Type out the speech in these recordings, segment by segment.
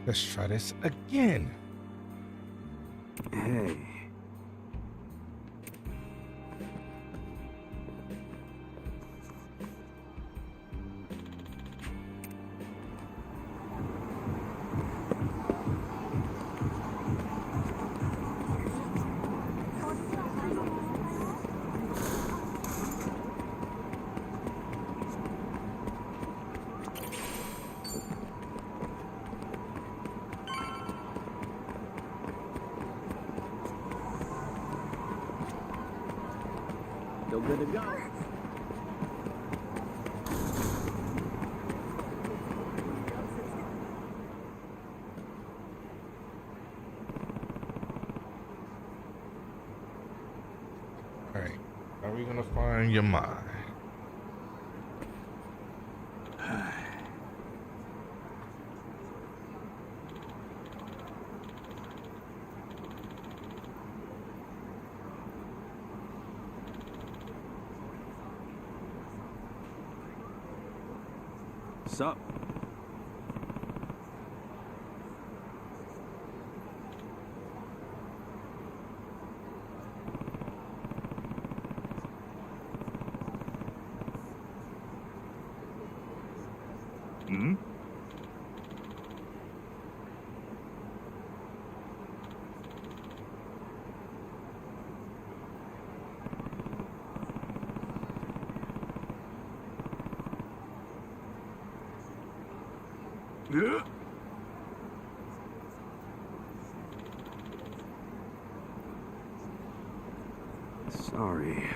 Let's try this again. Hey. Still good to go. All right. Are we gonna find your mind? Sup? Hmm? Sorry.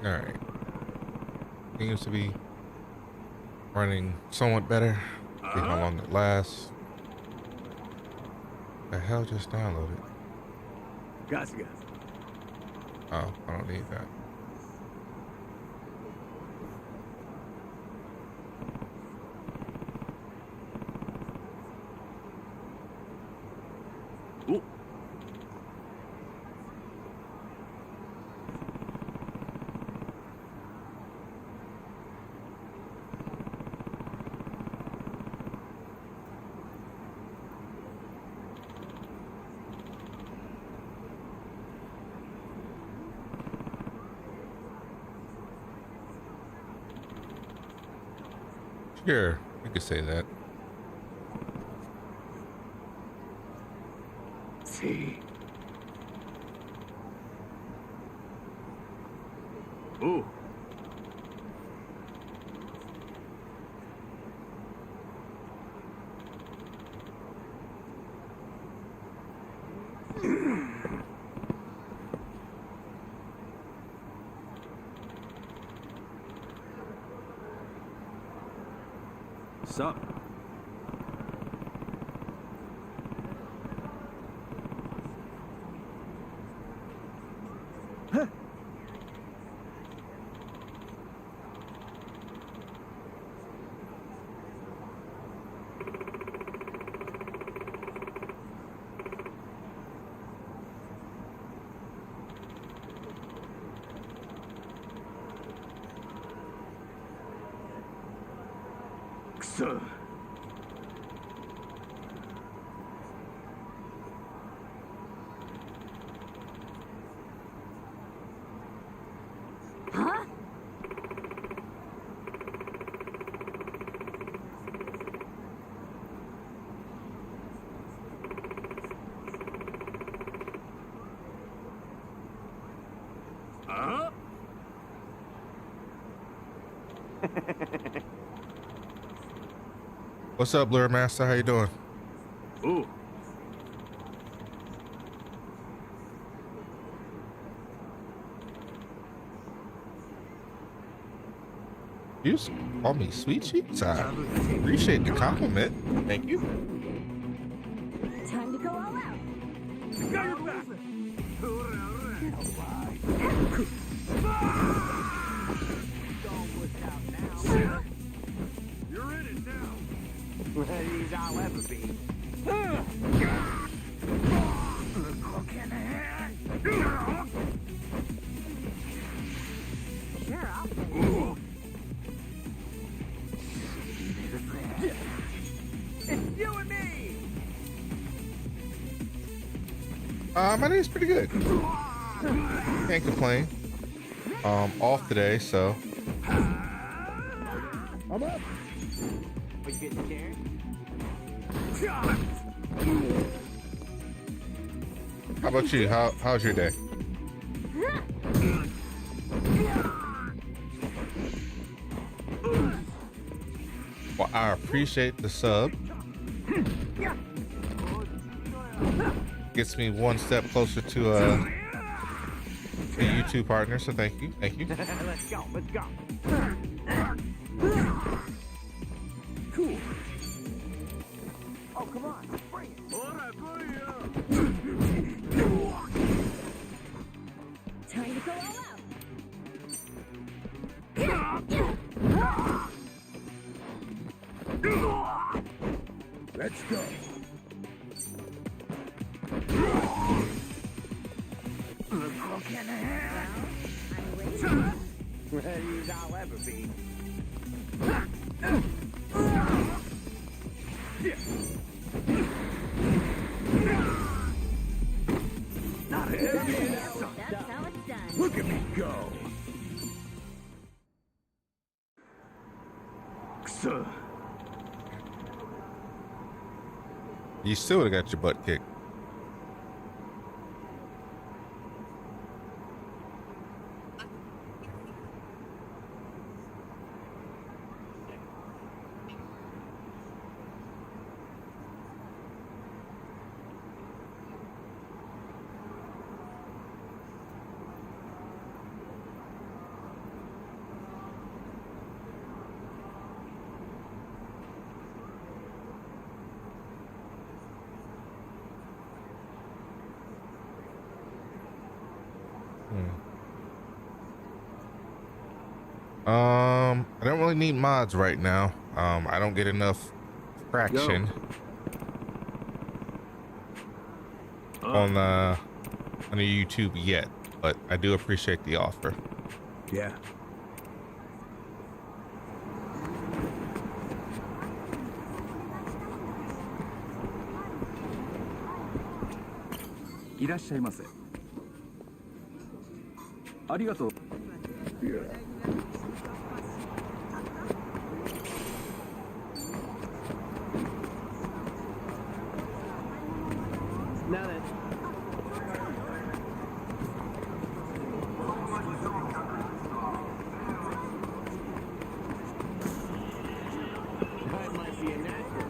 All right. Seems to be running somewhat better. See how long it lasts. The hell just downloaded? Gotcha. Oh, I don't need that. Ooh. Sure, you could say that. See. Ooh. Sup? Huh. So. Huh? What's up, Blur Master? How you doing? Ooh. You just call me Sweet Cheeks. I appreciate the compliment. Thank you. Time to go all out. Got your back. You're in it now. Ready as I'll ever be. Sure, I'll take it. It's you and me. My day's pretty good. Can't complain. Off today, so I'm up. Are you getting scared? how about you? How's your day? Well, I appreciate the sub. Gets me one step closer to a YouTube partner, so thank you. Thank you. Let's go. Let's go. Cool. Oh, come on. Bring it. Time to go all out. Let's go. I'm ready. Ready as I'll ever be. Not heavy. That's how it's done. Look at me go. Sir. You still would have got your butt kicked. I don't really need mods right now. I don't get enough traction on the YouTube yet, but I do appreciate the offer. Yeah. Now then. That might be a natural.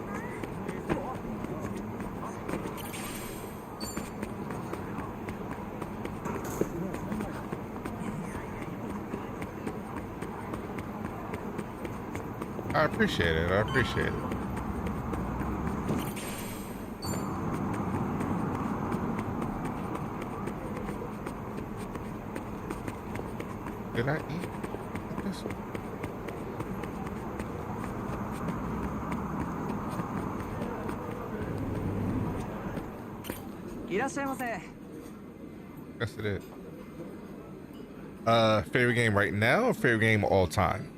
I appreciate it. I appreciate it. Did I eat this? Yes, it is. Favorite game right now or favorite game of all time?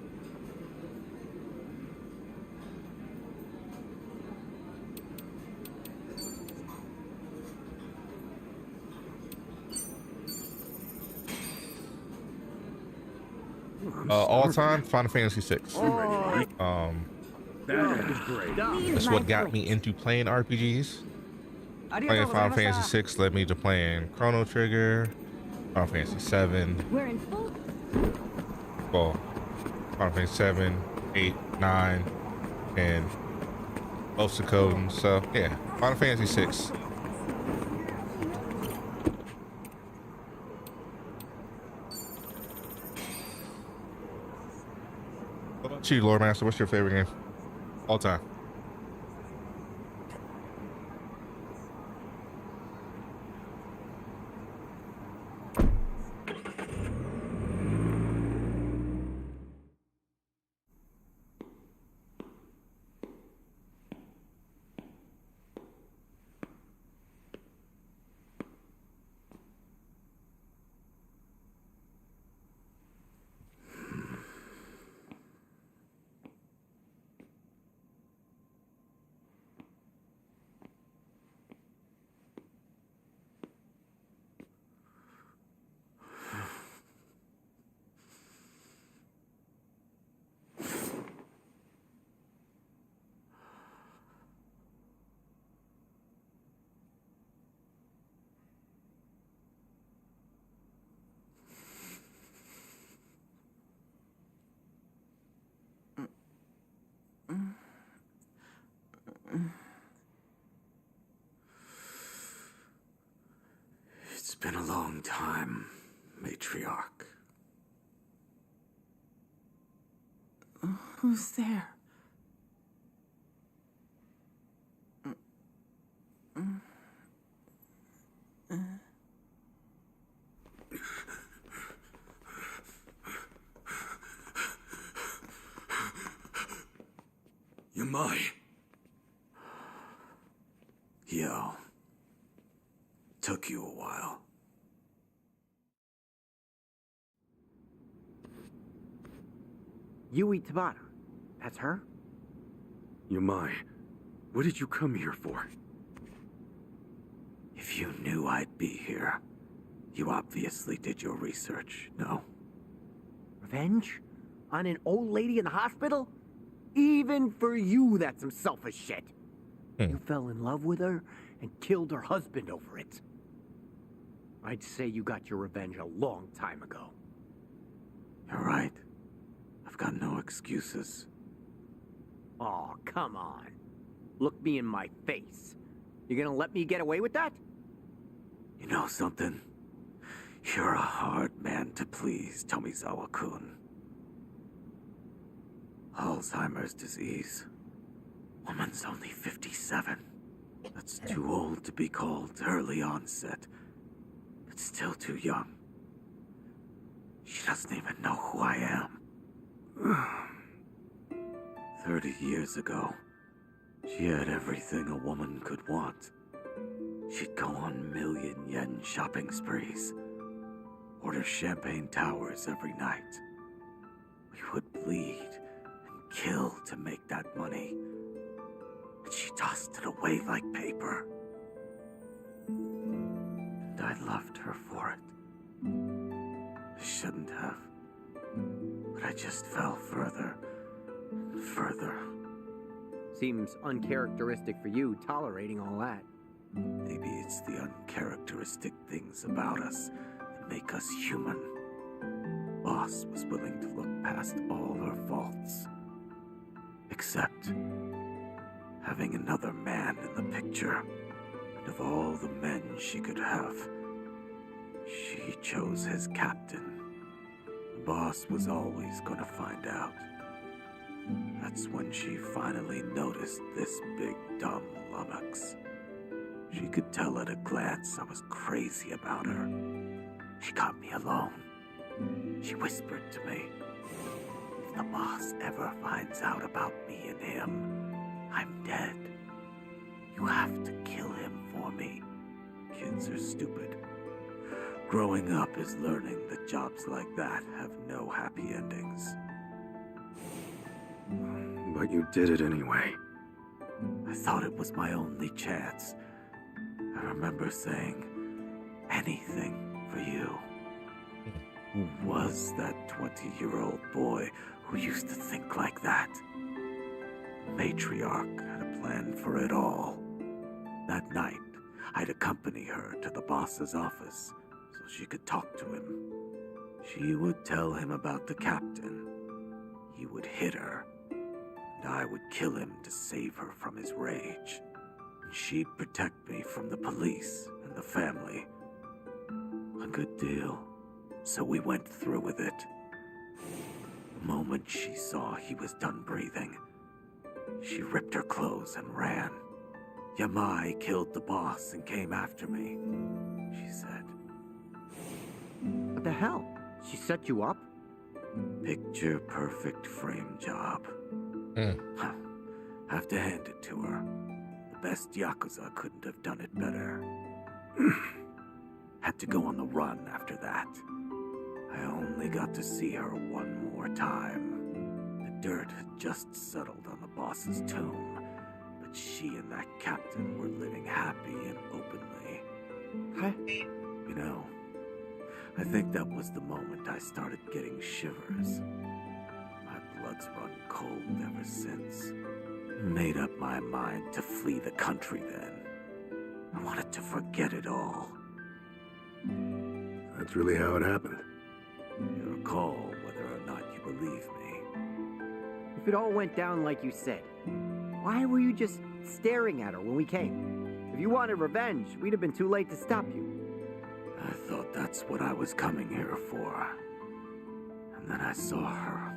All time, Final Fantasy 6. That is great. That's what got me into playing RPGs. Playing Final Fantasy 6 led me to playing Chrono Trigger, Final Fantasy 7, We're in full. well, Final Fantasy 7, 8, 9, and most of Coden. So yeah, Final Fantasy 6. What about you, Lord Master? What's your favorite game all time? It's been a long time, matriarch. Who's there? Yamai. Yo. Took you a while. Yui Tabata. That's her? Yamai, what did you come here for? If you knew I'd be here, you obviously did your research, no? Revenge? On an old lady in the hospital? Even for you, that's some selfish shit. You fell in love with her and killed her husband over it. I'd say you got your revenge a long time ago. You're right. I've got no excuses. Oh, come on. Look me in my face. You gonna let me get away with that? You know something? You're a hard man to please, Tomizawa-kun. Alzheimer's disease. Woman's only 57. That's too old to be called early onset, but still too young. She doesn't even know who I am. 30 years ago, she had everything a woman could want. She'd go on million-yen shopping sprees, order champagne towers every night. We would bleed and kill to make that money, and she tossed it away like paper. And I loved her for it. I shouldn't have, but I just fell further and further. Seems uncharacteristic for you, tolerating all that. Maybe it's the uncharacteristic things about us that make us human. Boss was willing to look past all her faults. Except having another man in the picture. And of all the men she could have, she chose his captain. The boss was always gonna find out. That's when she finally noticed this big dumb lummox. She could tell at a glance I was crazy about her. She got me alone. She whispered to me, if the boss ever finds out about me and him, I'm dead. You have to kill him for me. Kids are stupid. Growing up is learning that jobs like that have no happy endings. But you did it anyway. I thought it was my only chance. I remember saying, anything for you. Who was that 20-year-old boy who used to think like that? The matriarch had a plan for it all. That night, I'd accompany her to the boss's office so she could talk to him. She would tell him about the captain. He would hit her, and I would kill him to save her from his rage. She'd protect me from the police and the family. A good deal. So we went through with it. The moment she saw he was done breathing, she ripped her clothes and ran. Yamai killed the boss and came after me, she said. What the hell? She set you up? Picture perfect frame job. Huh. Have to hand it to her. The best Yakuza couldn't have done it better. Had to go on the run after that. I only got to see her one more time. The dirt had just settled on the boss's tomb, but she and that captain were living happy and openly. Huh? You know, I think that was the moment I started getting shivers. My blood's run cold ever since. Made up my mind to flee the country then. I wanted to forget it all. That's really how it happened. Your call whether or not you believe me. If it all went down like you said, Why were you just staring at her when we came? If you wanted revenge, we'd have been too late to stop you. I thought that's what I was coming here for. And then I saw her.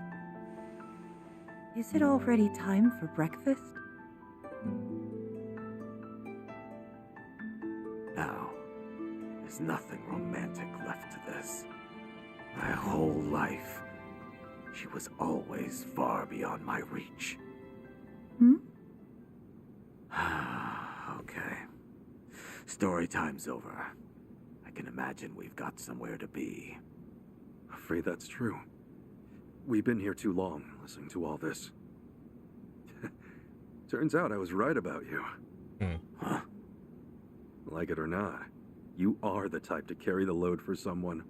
Is it already time for breakfast? Now, there's nothing romantic left to this. My whole life, she was always far beyond my reach. Okay. Story time's over. I can imagine we've got somewhere to be. Afraid that's true. We've been here too long, listening to all this. Turns out I was right about you. Huh? Like it or not, you are the type to carry the load for someone.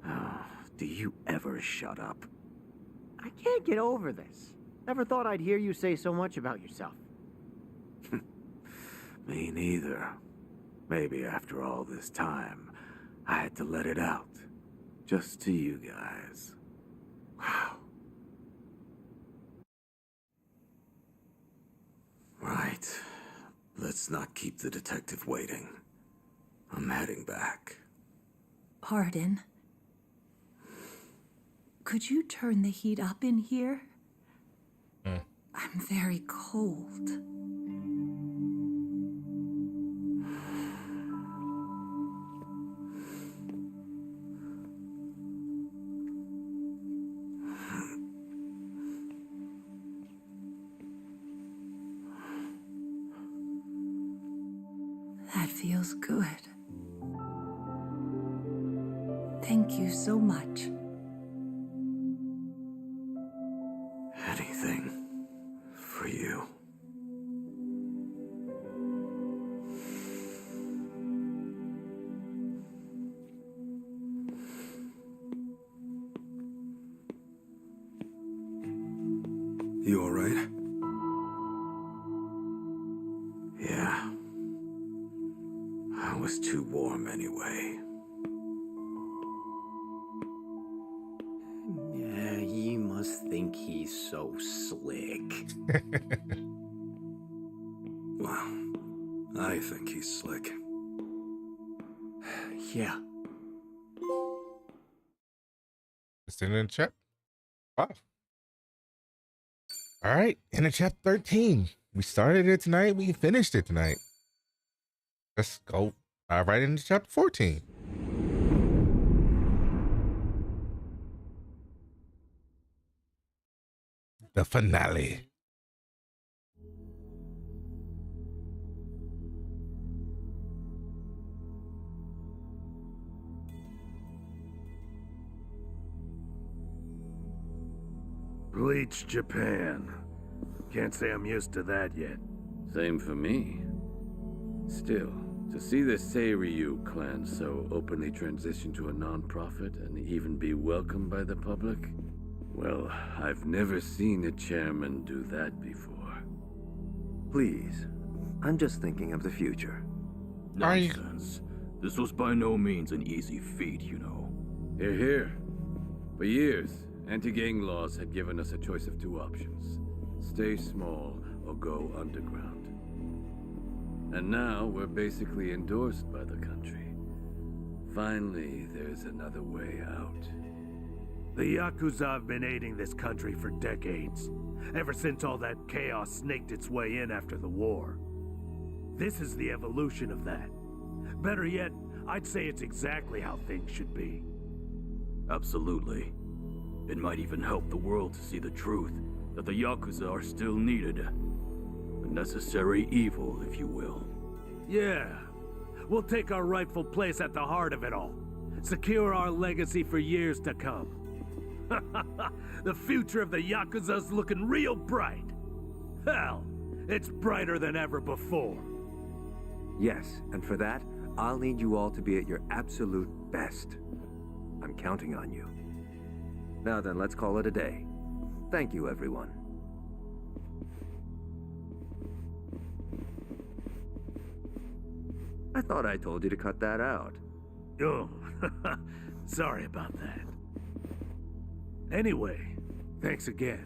Oh, do you ever shut up? I can't get over this. Never thought I'd hear you say so much about yourself. Me neither. Maybe after all this time, I had to let it out. Just to you guys. Wow. Right. Let's not keep the detective waiting. I'm heading back. Pardon? Could you turn the heat up in here? I'm very cold. That feels good. Thank you so much. Anything for you. You all right? Yeah. I was too warm anyway. Yeah, you must think he's so slick. Well, I think he's slick. Yeah. It's in chapter 5. All right, in chapter 13. We started it tonight. We finished it tonight. Let's go right into chapter 14. The finale. Bleach Japan. Can't say I'm used to that yet. Same for me. Still, to see the Seiryu clan so openly transition to a non-profit and even be welcomed by the public, well, I've never seen a chairman do that before. Please, I'm just thinking of the future. Nonsense. This was by no means an easy feat, you know. Hear, hear. For years, anti-gang laws had given us a choice of two options. Stay small or go underground. And now we're basically endorsed by the country. Finally, there's another way out. The Yakuza have been aiding this country for decades. Ever since all that chaos snaked its way in after the war. This is the evolution of that. Better yet, I'd say it's exactly how things should be. Absolutely. It might even help the world to see the truth that the Yakuza are still needed. A necessary evil, if you will. Yeah. We'll take our rightful place at the heart of it all. Secure our legacy for years to come. The future of the Yakuza's looking real bright. Hell, it's brighter than ever before. Yes, and for that, I'll need you all to be at your absolute best. I'm counting on you. Now then, let's call it a day. Thank you, everyone. I thought I told you to cut that out. Oh, sorry about that. Anyway, thanks again.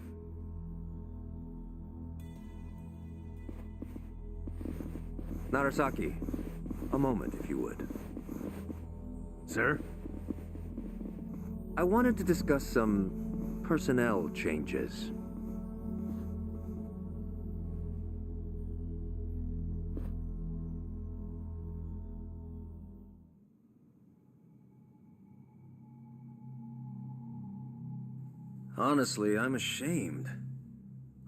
Narasaki, a moment, if you would. Sir? I wanted to discuss some personnel changes. Honestly, I'm ashamed.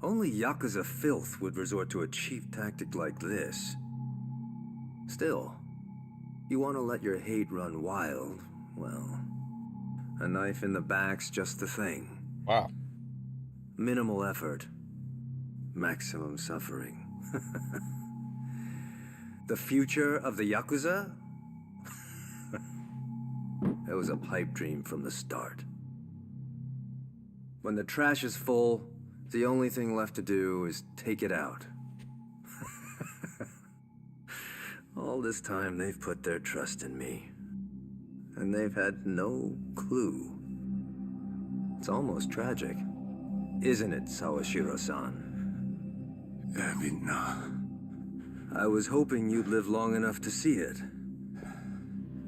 Only Yakuza filth would resort to a cheap tactic like this. Still, you want to let your hate run wild, well, a knife in the back's just the thing. Wow. Minimal effort, maximum suffering. The future of the Yakuza? It was a pipe dream from the start. When the trash is full, the only thing left to do is take it out. All this time they've put their trust in me. And they've had no clue. It's almost tragic. Isn't it, Sawashiro-san? I was hoping you'd live long enough to see it.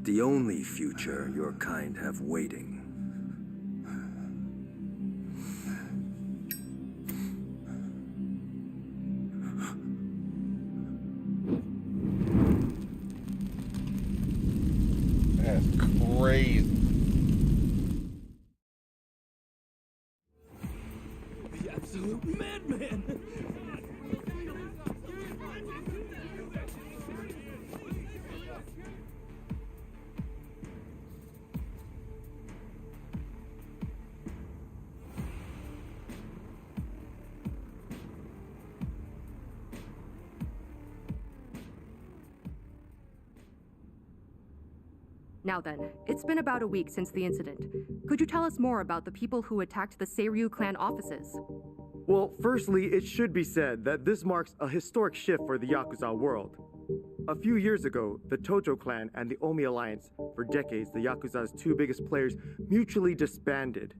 The only future your kind have waiting. That's crazy. The absolute madman! Now then, it's been about a week since the incident. Could you tell us more about the people who attacked the Seiryu clan offices? Well, firstly, it should be said that this marks a historic shift for the Yakuza world. A few years ago, the Tojo clan and the Omi Alliance, for decades the Yakuza's two biggest players, mutually disbanded.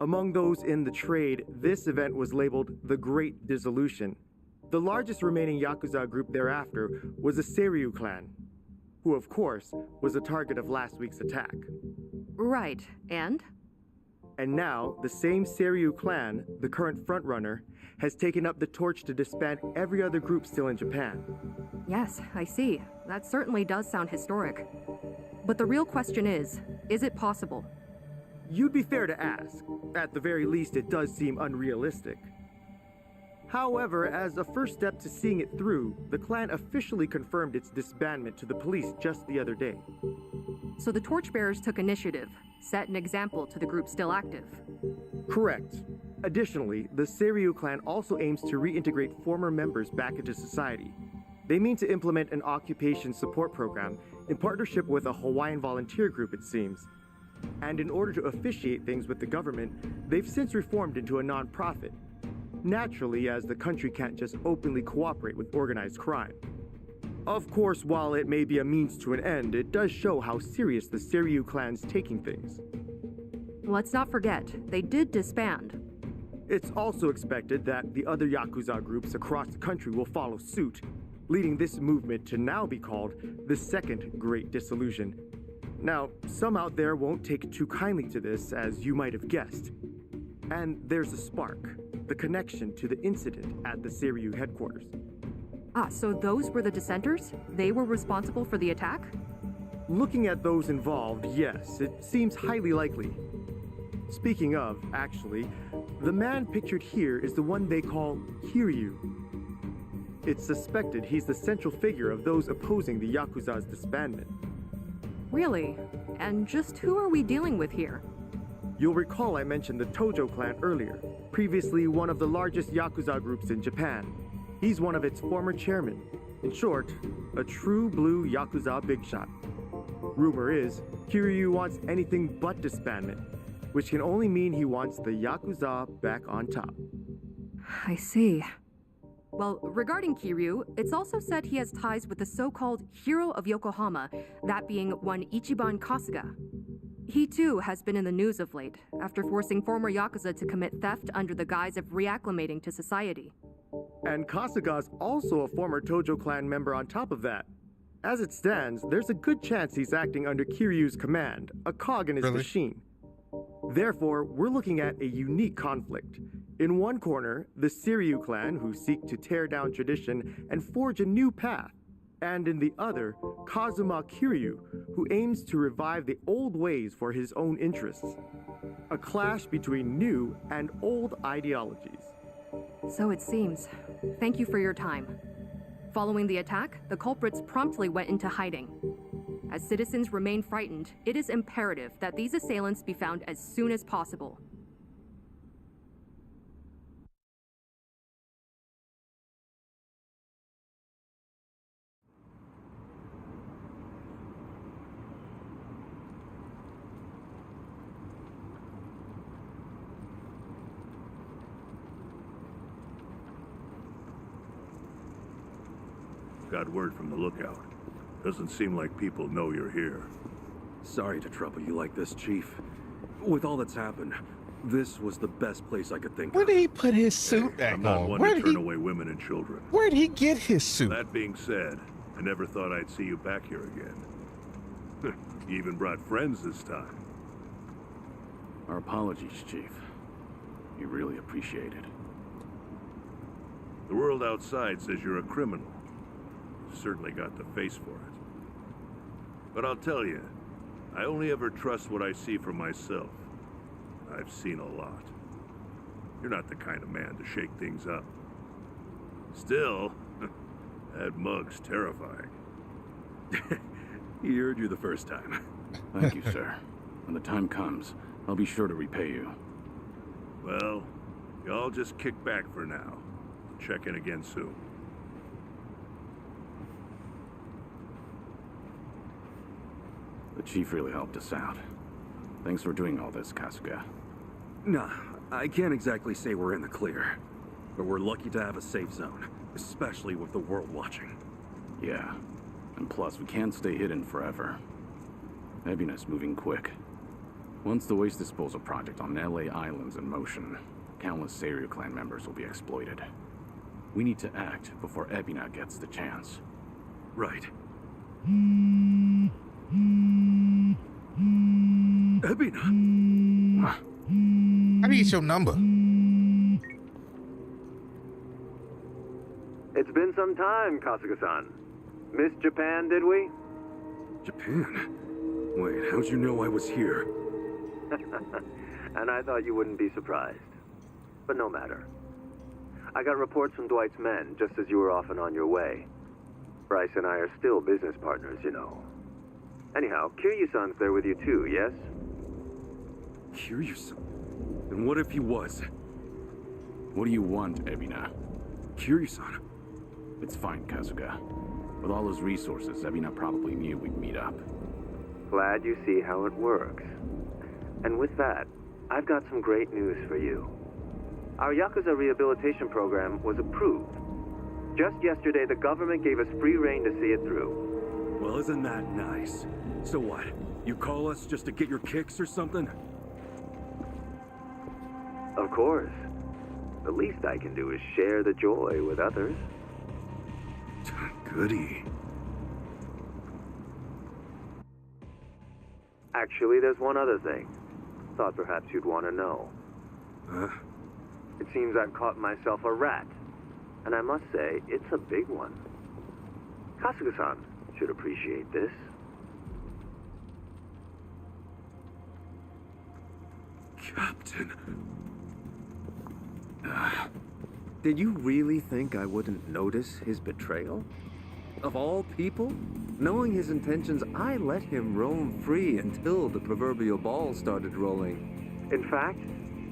Among those in the trade, this event was labeled the Great Dissolution. The largest remaining Yakuza group thereafter was the Seiryu clan, who, of course, was the target of last week's attack. Right, and? And now, the same Seiryu clan, the current frontrunner, has taken up the torch to disband every other group still in Japan. Yes, I see. That certainly does sound historic. But the real question is it possible? You'd be fair to ask. At the very least, it does seem unrealistic. However, as a first step to seeing it through, the clan officially confirmed its disbandment to the police just the other day. So the torchbearers took initiative, set an example to the group still active. Correct. Additionally, the Seiryu clan also aims to reintegrate former members back into society. They mean to implement an occupation support program in partnership with a Hawaiian volunteer group, it seems. And in order to officiate things with the government, they've since reformed into a non-profit. Naturally, as the country can't just openly cooperate with organized crime. Of course, while it may be a means to an end, it does show how serious the Seiryu clan's taking things. Let's not forget, they did disband. It's also expected that the other Yakuza groups across the country will follow suit, leading this movement to now be called the Second Great Dissolution. Now, some out there won't take too kindly to this, as you might have guessed. And there's a spark. The connection to the incident at the Seiryu headquarters. Ah, so those were the dissenters? They were responsible for the attack? Looking at those involved, yes, it seems highly likely. Speaking of, actually, the man pictured here is the one they call Kiryu. It's suspected he's the central figure of those opposing the Yakuza's disbandment. Really? And just who are we dealing with here? You'll recall I mentioned the Tojo clan earlier, previously one of the largest Yakuza groups in Japan. He's one of its former chairmen. In short, a true blue Yakuza big shot. Rumor is, Kiryu wants anything but disbandment, which can only mean he wants the Yakuza back on top. I see. Well, regarding Kiryu, it's also said he has ties with the so-called Hero of Yokohama, that being one Ichiban Kasuga. He too has been in the news of late, after forcing former Yakuza to commit theft under the guise of reacclimating to society. And Kasuga's also a former Tojo clan member on top of that. As it stands, there's a good chance he's acting under Kiryu's command, a cog in his machine. Therefore, we're looking at a unique conflict. In one corner, the Siryu clan, who seek to tear down tradition and forge a new path. And in the other, Kazuma Kiryu, who aims to revive the old ways for his own interests. A clash between new and old ideologies. So it seems. Thank you for your time. Following the attack, the culprits promptly went into hiding. As citizens remain frightened, it is imperative that these assailants be found as soon as possible. Got word from the lookout. Doesn't seem like people know you're here. Sorry to trouble you like this, Chief. With all that's happened, this was the best place I could think Where of. did he put his suit back I'm not on? one Where to did turn he? away women and children. Where did he get his suit? That being said, I never thought I'd see you back here again. You even brought friends this time. Our apologies, Chief. We really appreciate it. The world outside says you're a criminal. You've certainly got the face for it. But I'll tell you, I only ever trust what I see for myself. I've seen a lot. You're not the kind of man to shake things up. Still, that mug's terrifying. He heard you the first time. Thank you, sir. When the time comes, I'll be sure to repay you. Well, y'all just kick back for now. Check in again soon. The Chief really helped us out. Thanks for doing all this, Kasuga. Nah, I can't exactly say we're in the clear. But we're lucky to have a safe zone, especially with the world watching. Yeah. And plus, we can't stay hidden forever. Ebina's moving quick. Once the waste disposal project on LA Island's in motion, countless Seiryū clan members will be exploited. We need to act before Ebina gets the chance. Right. Ebina! I need your number. It's been some time, Kasuga-san. Missed Japan, did we? Japan? Wait, how'd you know I was here? And I thought you wouldn't be surprised. But no matter. I got reports from Dwight's men just as you were off and on your way. Bryce and I are still business partners, you know. Anyhow, Kiryu-san's there with you too, yes? Kiryu-san? And what if he was? What do you want, Ebina? Kiryu-san. It's fine, Kasuga. With all his resources, Ebina probably knew we'd meet up. Glad you see how it works. And with that, I've got some great news for you. Our Yakuza rehabilitation program was approved. Just yesterday, the government gave us free rein to see it through. Well, isn't that nice? So what? You call us just to get your kicks or something? Of course. The least I can do is share the joy with others. Goody. Actually, there's one other thing. Thought perhaps you'd want to know. Huh? It seems I've caught myself a rat. And I must say, it's a big one. Kasuga-san should appreciate this. Captain. Did you really think I wouldn't notice his betrayal? Of all people? Knowing his intentions, I let him roam free until the proverbial ball started rolling. In fact,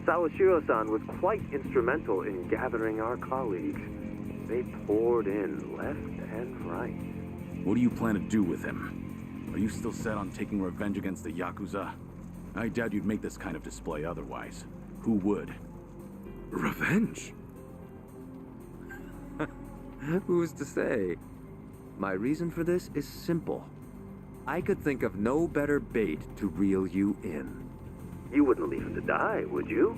Sawashiro-san was quite instrumental in gathering our colleagues. They poured in left and right. What do you plan to do with him? Are you still set on taking revenge against the Yakuza? I doubt you'd make this kind of display otherwise. Who would? Revenge? Who's to say? My reason for this is simple. I could think of no better bait to reel you in. You wouldn't leave him to die, would you?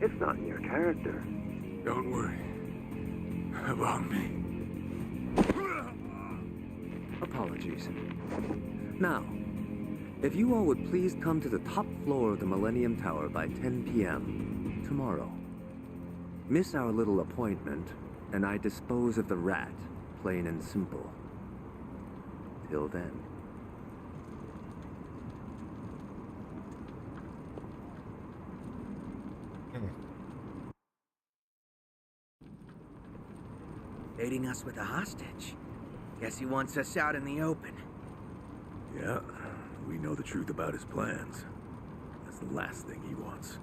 It's not in your character. Don't worry. about me. Apologies. Now, if you all would please come to the top floor of the Millennium Tower by 10 p.m. tomorrow. Miss our little appointment, and I dispose of the rat, plain and simple. Till then. Aiding us with a hostage. Guess he wants us out in the open. Yeah, we know the truth about his plans. That's the last thing he wants.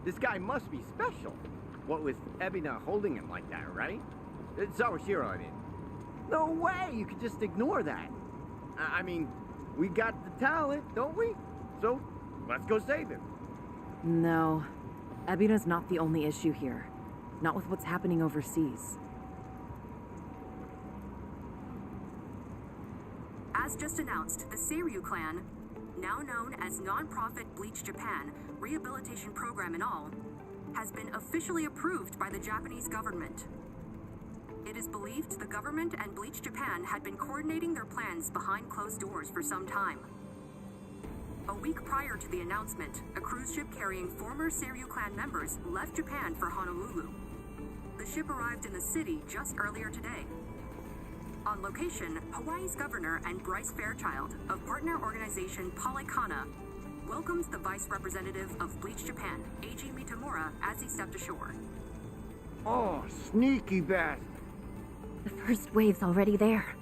This guy must be special. What with Ebina holding him like that, right? Sawashiro, I mean. No way you could just ignore that. I mean, we got the talent, don't we? So, let's go save him. No. Ebina's not the only issue here. Not with what's happening overseas. As just announced, the Seiryu clan, now known as non-profit Bleach Japan Rehabilitation Program and all, has been officially approved by the Japanese government. It is believed the government and Bleach Japan had been coordinating their plans behind closed doors for some time. A week prior to the announcement, a cruise ship carrying former Seiryu clan members left Japan for Honolulu. The ship arrived in the city just earlier today. On location, Hawaii's governor and Bryce Fairchild of partner organization Polycana welcomes the vice representative of Bleach Japan, Eiji Mitamura, as he stepped ashore. Oh, sneaky bastard. The first wave's already there.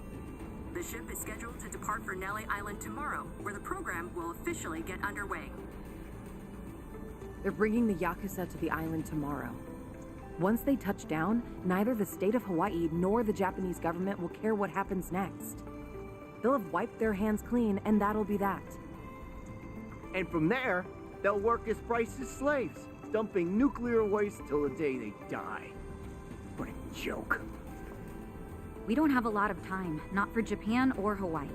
The ship is scheduled to depart for Nelly Island tomorrow, where the program will officially get underway. They're bringing the Yakuza to the island tomorrow. Once they touch down, neither the state of Hawaii nor the Japanese government will care what happens next. They'll have wiped their hands clean, and that'll be that. And from there, they'll work as Bryce's slaves, dumping nuclear waste till the day they die. What a joke. We don't have a lot of time, not for Japan or Hawaii.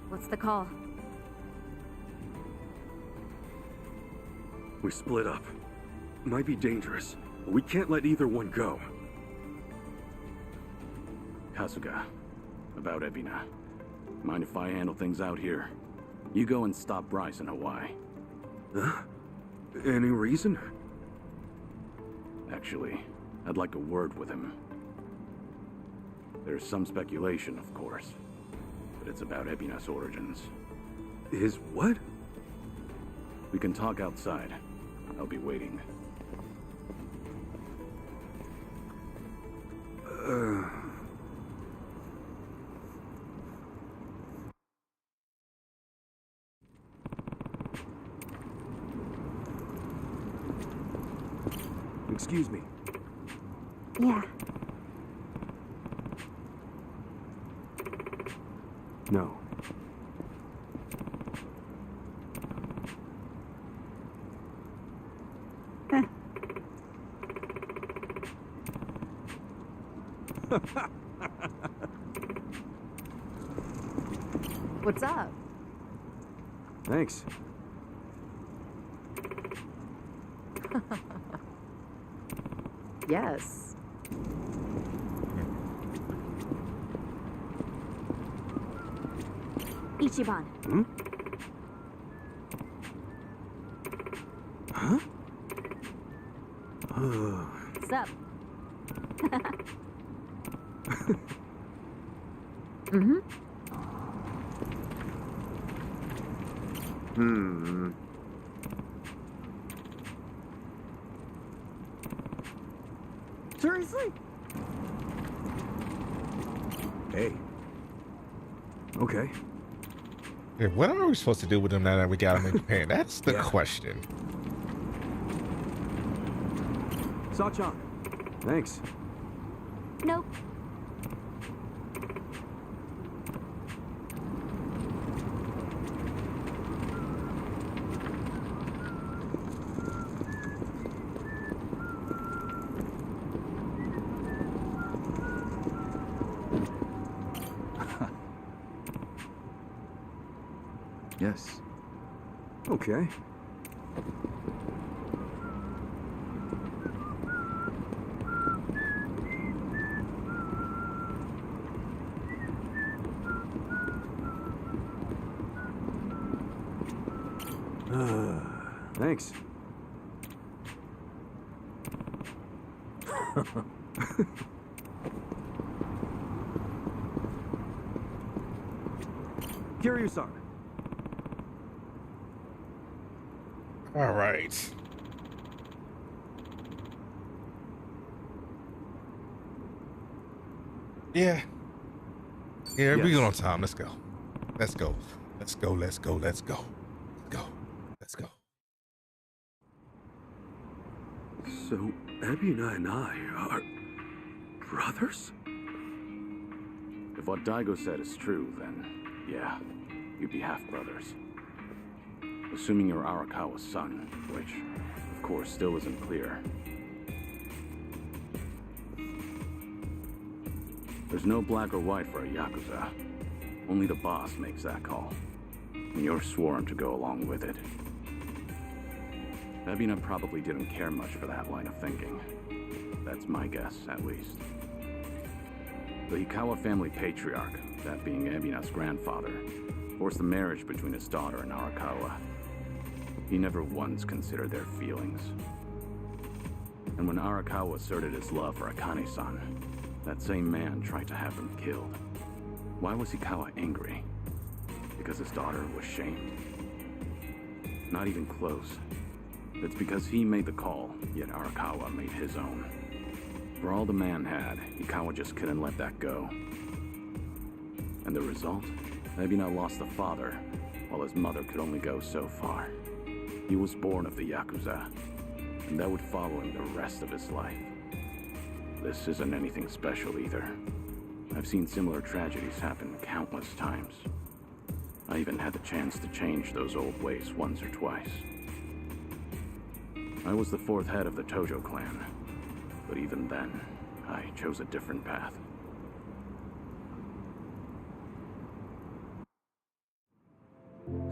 What's the call? We split up. Might be dangerous, but we can't let either one go. Kasuga, about Ebina. Mind if I handle things out here? You go and stop Bryce in Hawaii. Huh? Any reason? Actually, I'd like a word with him. There's some speculation, of course, but it's about Ebina's origins. His what? We can talk outside. I'll be waiting. Excuse me. Yeah. No. What's up? Thanks. Yes. Ichiban. Hmm? Huh? What's up? Mm-hmm. Seriously? Hey. Okay. Yeah, what are we supposed to do with him now that we got him in Japan? That's the question. Sachan. Thanks. Nope. Yes. Okay. Thanks. Kiryu-san. All right. Yeah. Yeah, we good on time. Let's go. Let's go. Let's go. Let's go. Let's go. Let's go. Let's go. So, Abby and I are brothers? If what Daigo said is true, then yeah, you'd be half-brothers. Assuming you're Arakawa's son, which, of course, still isn't clear. There's no black or white for a Yakuza. Only the boss makes that call. And you're sworn to go along with it. Ebina probably didn't care much for that line of thinking. That's my guess, at least. The Hikawa family patriarch, that being Ebina's grandfather, forced the marriage between his daughter and Arakawa. He never once considered their feelings. And when Arakawa asserted his love for Akane-san, that same man tried to have him killed. Why was Hikawa angry? Because his daughter was shamed? Not even close. It's because he made the call, yet Arakawa made his own. For all the man had, Hikawa just couldn't let that go. And the result? Ebina lost a father, while his mother could only go so far. He was born of the Yakuza, and that would follow him the rest of his life. This isn't anything special either. I've seen similar tragedies happen countless times. I even had the chance to change those old ways once or twice. I was the fourth head of the Tojo clan, but even then, I chose a different path.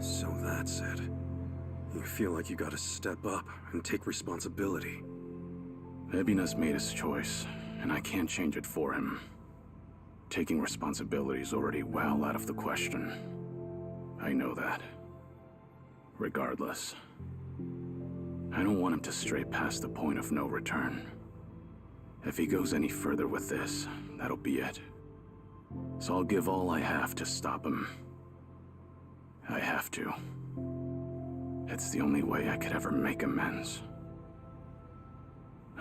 So that's it. You feel like you gotta step up and take responsibility. Ebina's made his choice, and I can't change it for him. Taking responsibility is already well out of the question. I know that. Regardless, I don't want him to stray past the point of no return. If he goes any further with this, that'll be it. So I'll give all I have to stop him. I have to. It's the only way I could ever make amends.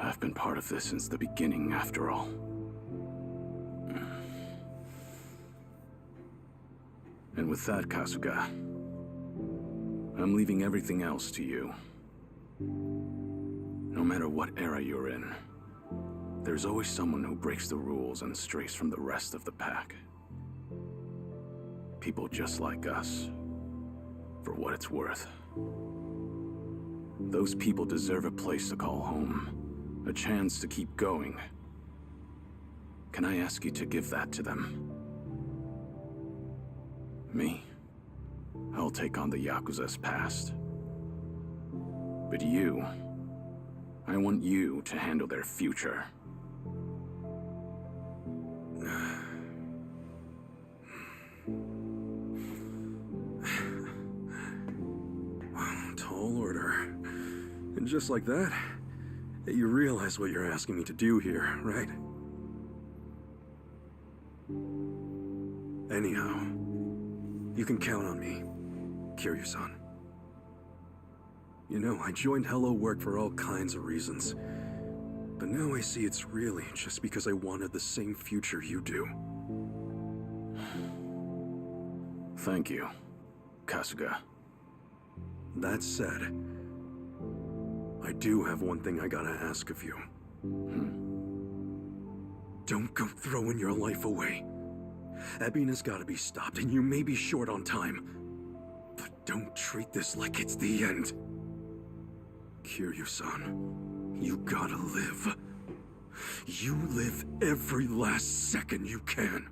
I've been part of this since the beginning, after all. And with that, Kasuga, I'm leaving everything else to you. No matter what era you're in, there's always someone who breaks the rules and strays from the rest of the pack. People just like us, for what it's worth. Those people deserve a place to call home, a chance to keep going. Can I ask you to give that to them? Me? I'll take on the Yakuza's past. But you, I want you to handle their future. Tall order. And just like that, you realize what you're asking me to do here, right? Anyhow, you can count on me, Kiryu-san. You know, I joined Hello Work for all kinds of reasons. But now I see it's really just because I wanted the same future you do. Thank you, Kasuga. That said, I do have one thing I gotta ask of you. Don't go throwing your life away. Ebina's gotta be stopped, and you may be short on time. But don't treat this like it's the end. Kiryu-san, you gotta live. You live every last second you can.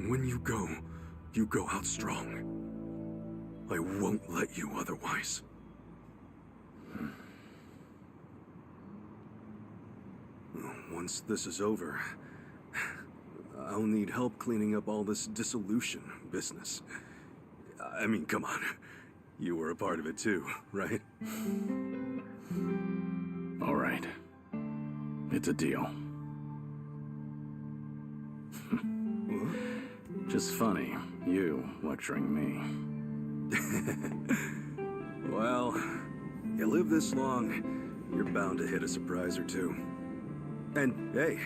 When you go out strong. I won't let you otherwise. Once this is over, I'll need help cleaning up all this dissolution business. I mean, come on. You were a part of it too, right? All right. It's a deal. Just funny, you lecturing me. Well, you live this long, you're bound to hit a surprise or two. And hey,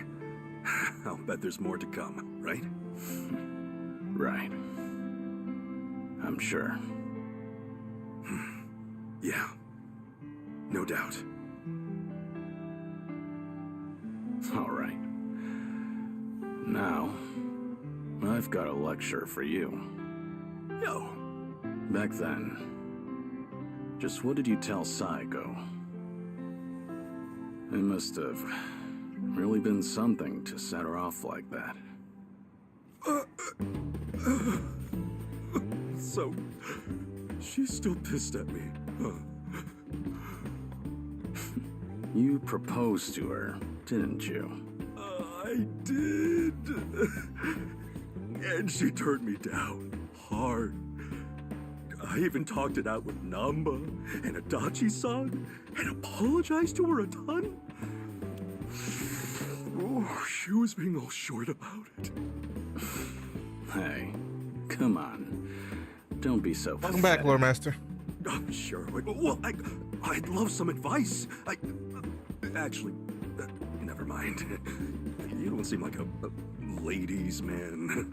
I'll bet there's more to come, right? Right. I'm sure. Yeah, no doubt. All right. Now, I've got a lecture for you. No. Back then, just what did you tell Psycho? It must have really been something to set her off like that. So, she's still pissed at me, huh? You proposed to her, didn't you? I did. And she turned me down hard. I even talked it out with Namba and Adachi-san and apologized to her a ton. Oh, she was being all short about it. Hey, come on. Don't be so Welcome back, pathetic. Lord Master. Sure. Well, I'd love some advice. Actually, never mind. You don't seem like a ladies' man.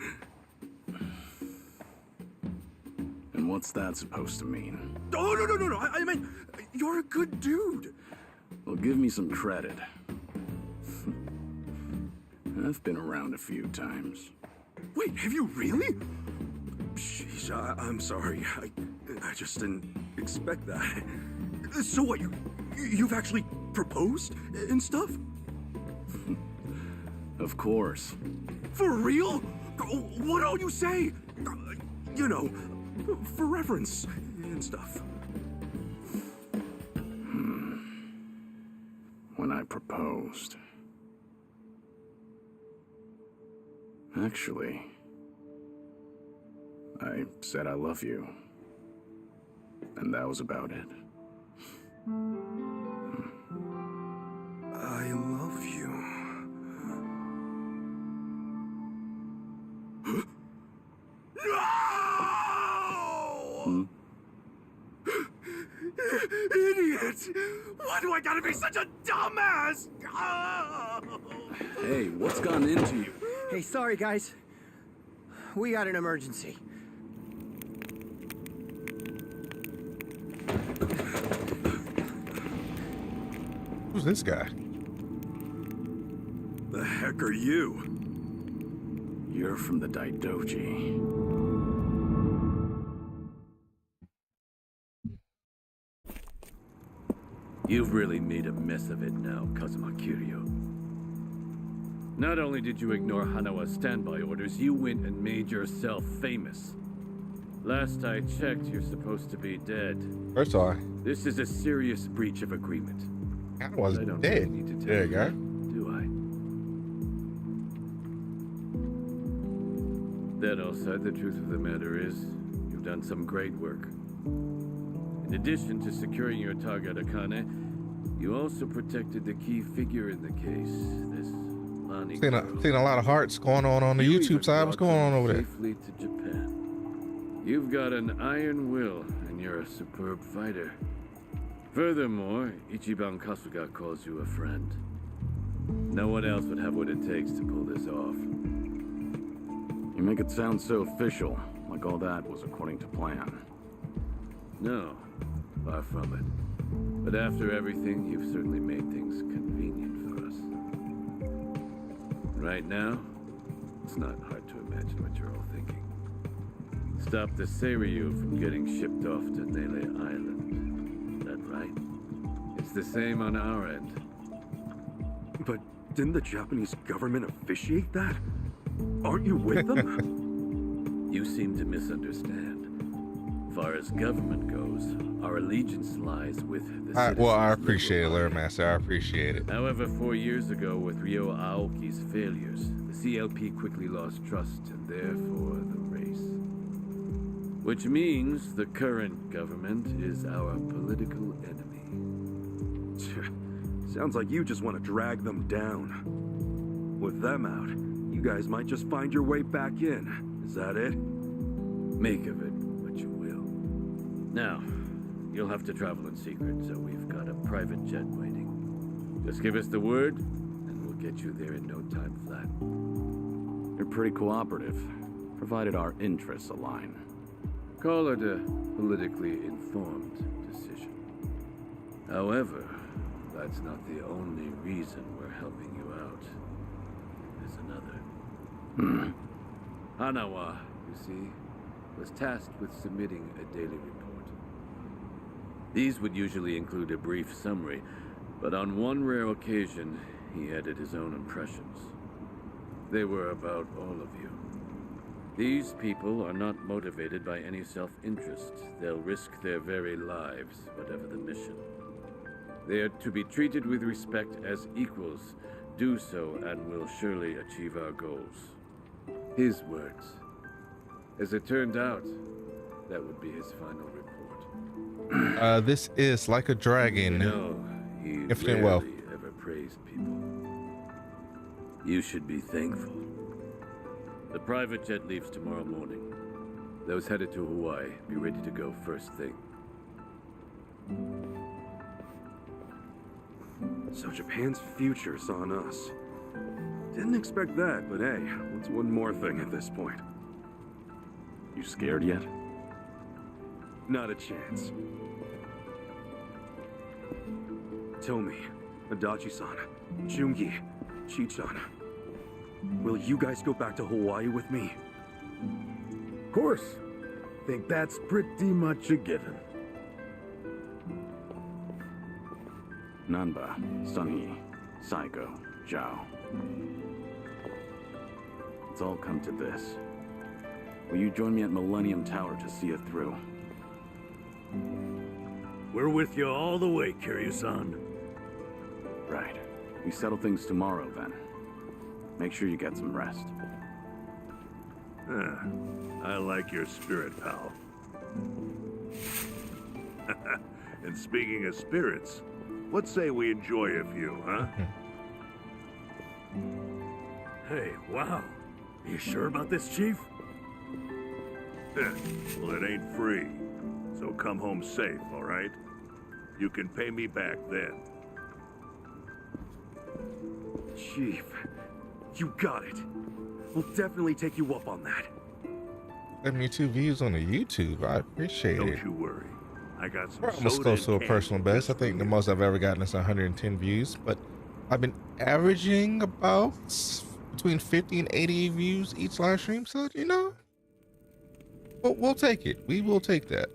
And what's that supposed to mean? Oh, no. I mean, you're a good dude. Well, give me some credit. I've been around a few times. Wait, have you really? Sheesh, I'm sorry. I just didn't expect that. So what, you've actually proposed and stuff? Of course. For real? What all you say? You know, for reference and stuff. When I proposed. Actually, I said I love you. And that was about it. I love you. No! Idiot! Why do I gotta be such a dumbass? Oh! Hey, what's gone into you? Hey, sorry, guys. We got an emergency. Who's this guy? The heck are you? You're from the Daidoji. You've really made a mess of it now, Kazuma Kiryu. Not only did you ignore Hanawa's standby orders, you went and made yourself famous. Last I checked, you're supposed to be dead. First of all, This is a serious breach of agreement. I was I don't dead. really need to tell There you go. do I? That all said, the truth of the matter is, you've done some great work. In addition to securing your target Akane, you also protected the key figure in the case, this Lani girl. Seen a lot of hearts going on the You YouTube even side. What's brought going on them over there? Safely to Japan. You've got an iron will, and you're a superb fighter. Furthermore, Ichiban Kasuga calls you a friend. No one else would have what it takes to pull this off. You make it sound so official, like all that was according to plan. No, far from it. But after everything, you've certainly made things convenient for us. Right now, it's not hard to imagine what you're all thinking. Stop the Seiryu from getting shipped off to Nele Island. Is that right? It's the same on our end. But didn't the Japanese government officiate that? Aren't you with them? You seem to misunderstand. Far as government goes, our allegiance lies with the citizens. Well, I appreciate it, Lord Master. I appreciate it. However, 4 years ago, with Ryo Aoki's failures, the CLP quickly lost trust and therefore the race. Which means the current government is our political enemy. Sounds like you just want to drag them down. With them out, you guys might just find your way back in. Is that it? Make of it what you will. Now, you'll have to travel in secret, so we've got a private jet waiting. Just give us the word, and we'll get you there in no time flat. You're pretty cooperative, provided our interests align. Call it a politically informed decision. However, that's not the only reason we're helping you out. There's another. Hanawa, you see, was tasked with submitting a daily report. These would usually include a brief summary, but on one rare occasion, he added his own impressions. They were about all of you. These people are not motivated by any self-interest. They'll risk their very lives, whatever the mission. They are to be treated with respect as equals. Do so, and we'll surely achieve our goals. His words. As it turned out, that would be his final report. This is Like a Dragon. You know, he Infinite Wealth. rarely ever praised people. You should be thankful. The private jet leaves tomorrow morning. Those headed to Hawaii, be ready to go first thing. So Japan's future's on us. Didn't expect that, but hey, what's one more thing at this point? You scared yet? Not a chance. Tomi, Adachi-san, Jungi, Chi-chan. Will you guys go back to Hawaii with me? Of course. Think that's pretty much a given. Nanba, Sunhee, Saigo, Zhao. It's all come to this. Will you join me at Millennium Tower to see it through? We're with you all the way, Kiryu-san. Right. We settle things tomorrow, then. Make sure you get some rest. I like your spirit, pal. And speaking of spirits, what say we enjoy a few, huh? Hey, wow. You sure about this, Chief? Well, it ain't free. So come home safe, all right? You can pay me back then. Chief, you got it. We'll definitely take you up on that. 72 views on the YouTube. I appreciate it. Don't you worry. I got some We're almost soda close to a and candy personal best. I just for think the you. most I've ever gotten is 110 views, but I've been averaging about between 50 and 80 views each live stream. So, you know, we'll take it. We will take that.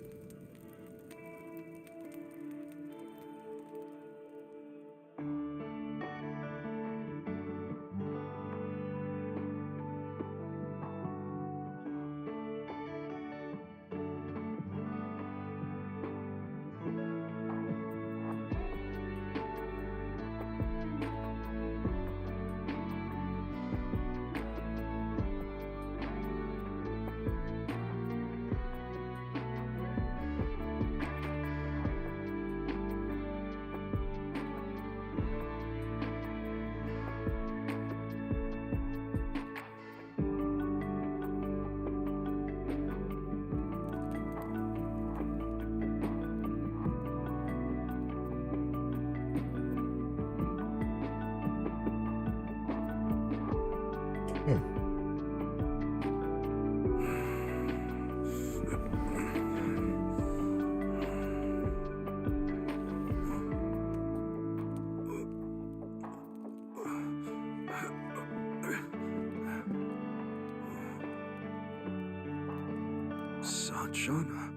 Sanchana.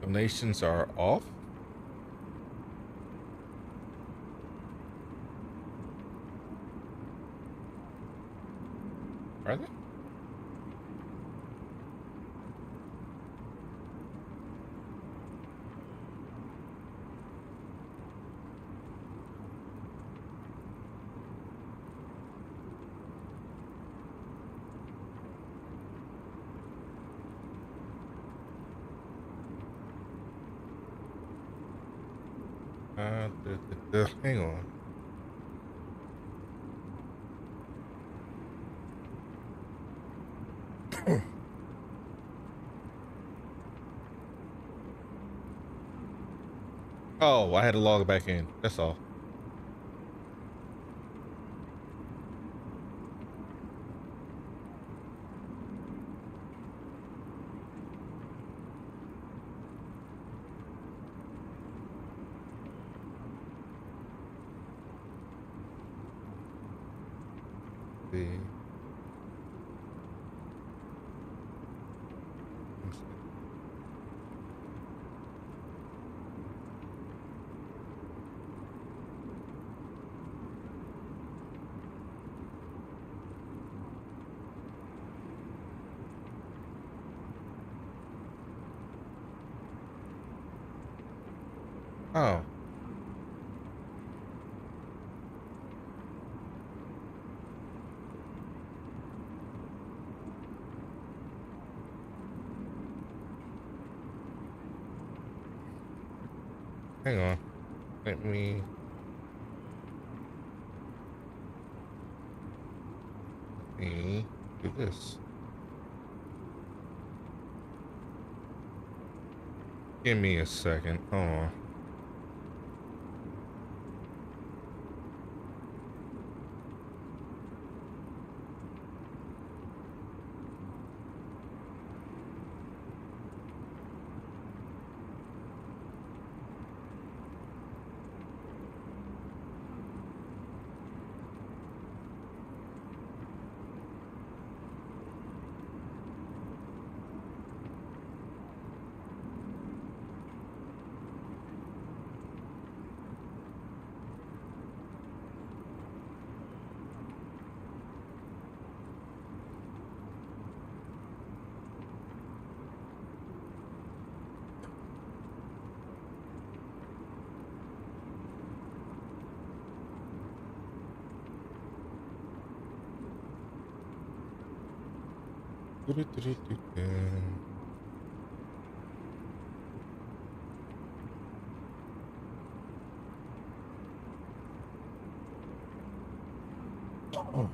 Donations are off. Are they? Hang on. Oh, I had to log back in. That's all. See. Oh. Hang on. Let me do this. Give me a second. Hold on. Oh.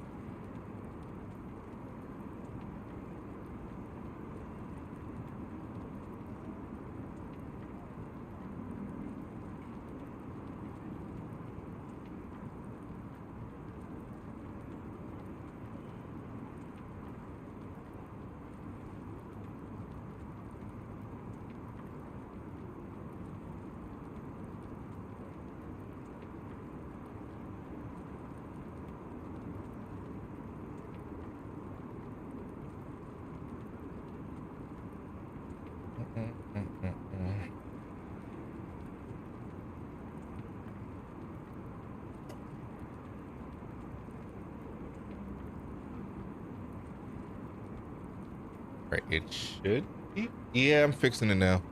Right, it should be. Yeah, I'm fixing it now.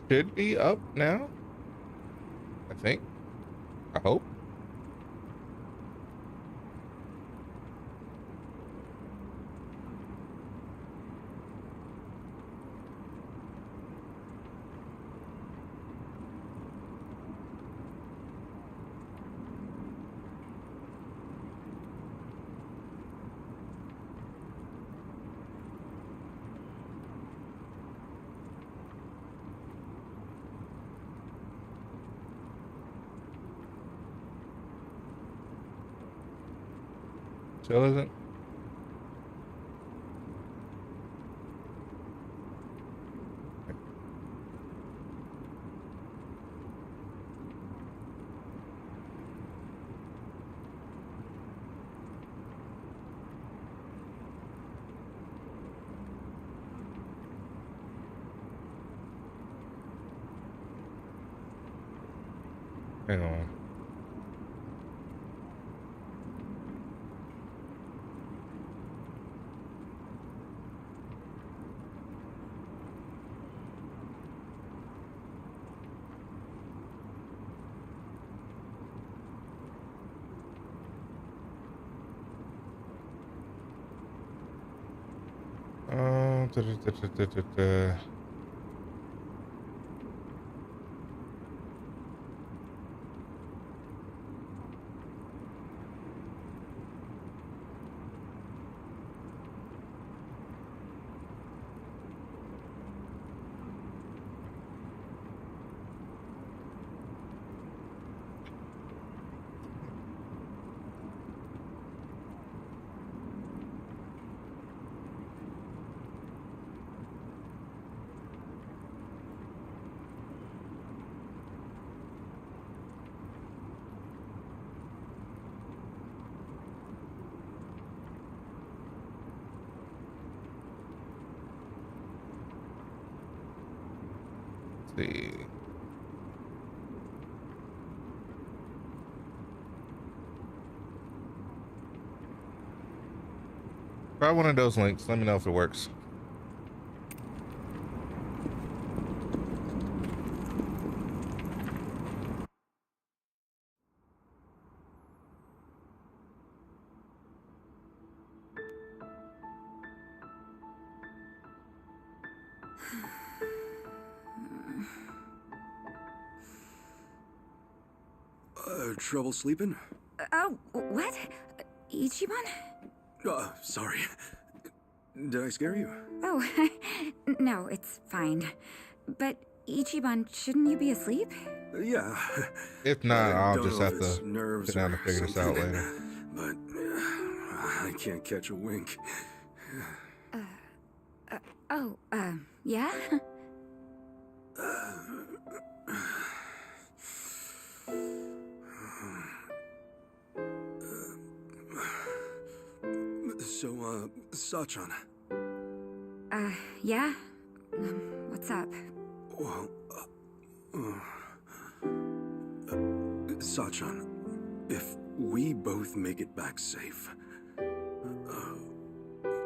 Should be up now. I think. I hope. Still isn't? Hang on. Da, da, da, da, da, da. See. Try one of those links. Let me know if it works. Trouble sleeping? Oh, what? Ichiban? Sorry. Did I scare you? Oh, no, it's fine. But Ichiban, shouldn't you be asleep? Yeah. If not, I'll just have to sit down and figure this out later. But I can't catch a wink. Yeah? So, Sachan. Yeah? What's up? Well, Sachan, if we both make it back safe,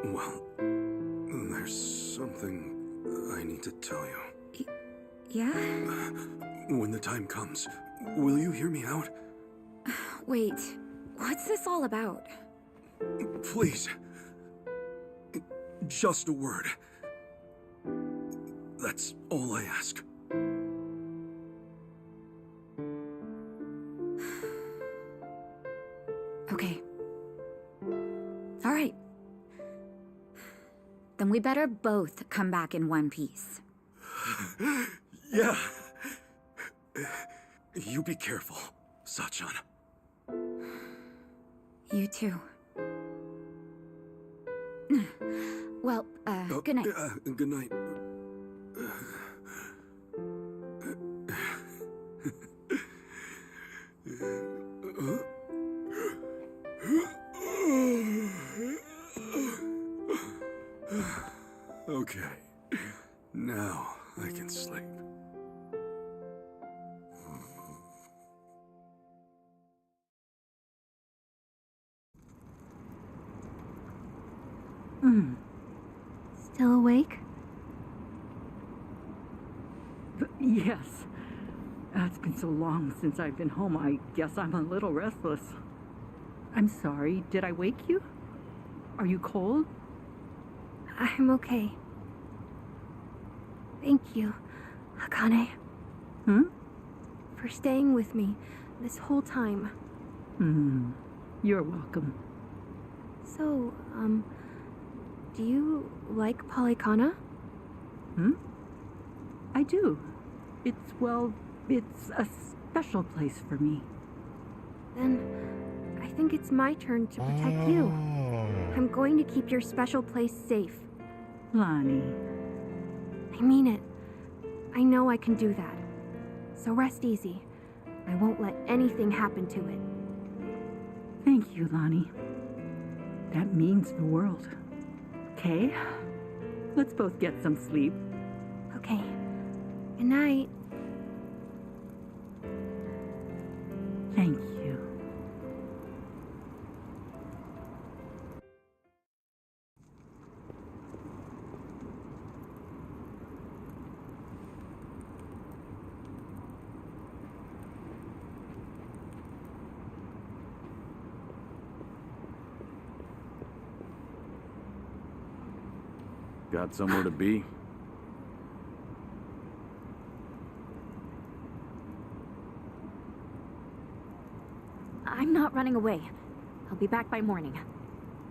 well, there's something I need to tell you. Yeah? When the time comes, will you hear me out? Wait, what's this all about? Please. Just a word. That's all I ask. Okay. All right. Then we better both come back in one piece. Yeah. You be careful, Sachan. You too. Well, good night. Good night. Okay. Now I can sleep. Still awake? Yes. It's been so long since I've been home, I guess I'm a little restless. I'm sorry, did I wake you? Are you cold? I'm okay. Thank you, Akane. For staying with me this whole time. You're welcome. So, do you like Polycana? I do. It's a special place for me. Then, I think it's my turn to protect you. I'm going to keep your special place safe. Lonnie. I mean it. I know I can do that. So rest easy. I won't let anything happen to it. Thank you, Lonnie. That means the world. Okay? Let's both get some sleep. Okay. Good night. Thank you. Got somewhere to be? I'm not running away. I'll be back by morning.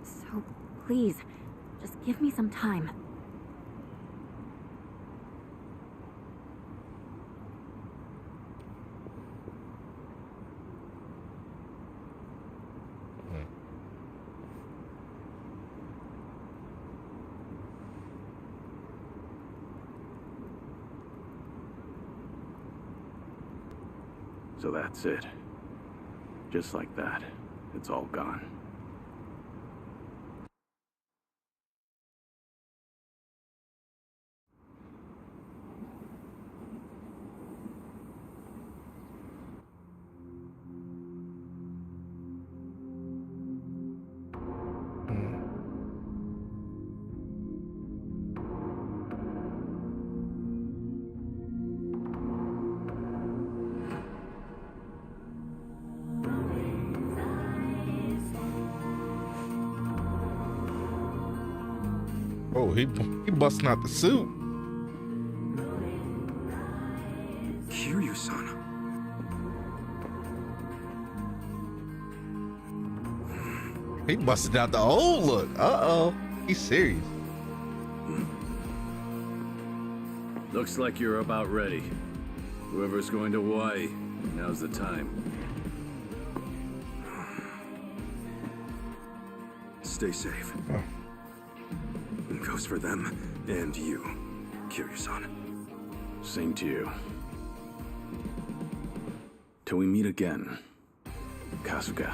So, please, just give me some time. So that's it. Just like that, it's all gone. Oh, he busting out the suit. Kiryu-san. He busted out the old look. Uh-oh. He's serious. Looks like you're about ready. Whoever's going to Hawaii, now's the time. Stay safe. Goes for them and you, Kiryu-san. Same to you. Till we meet again, Kasuga.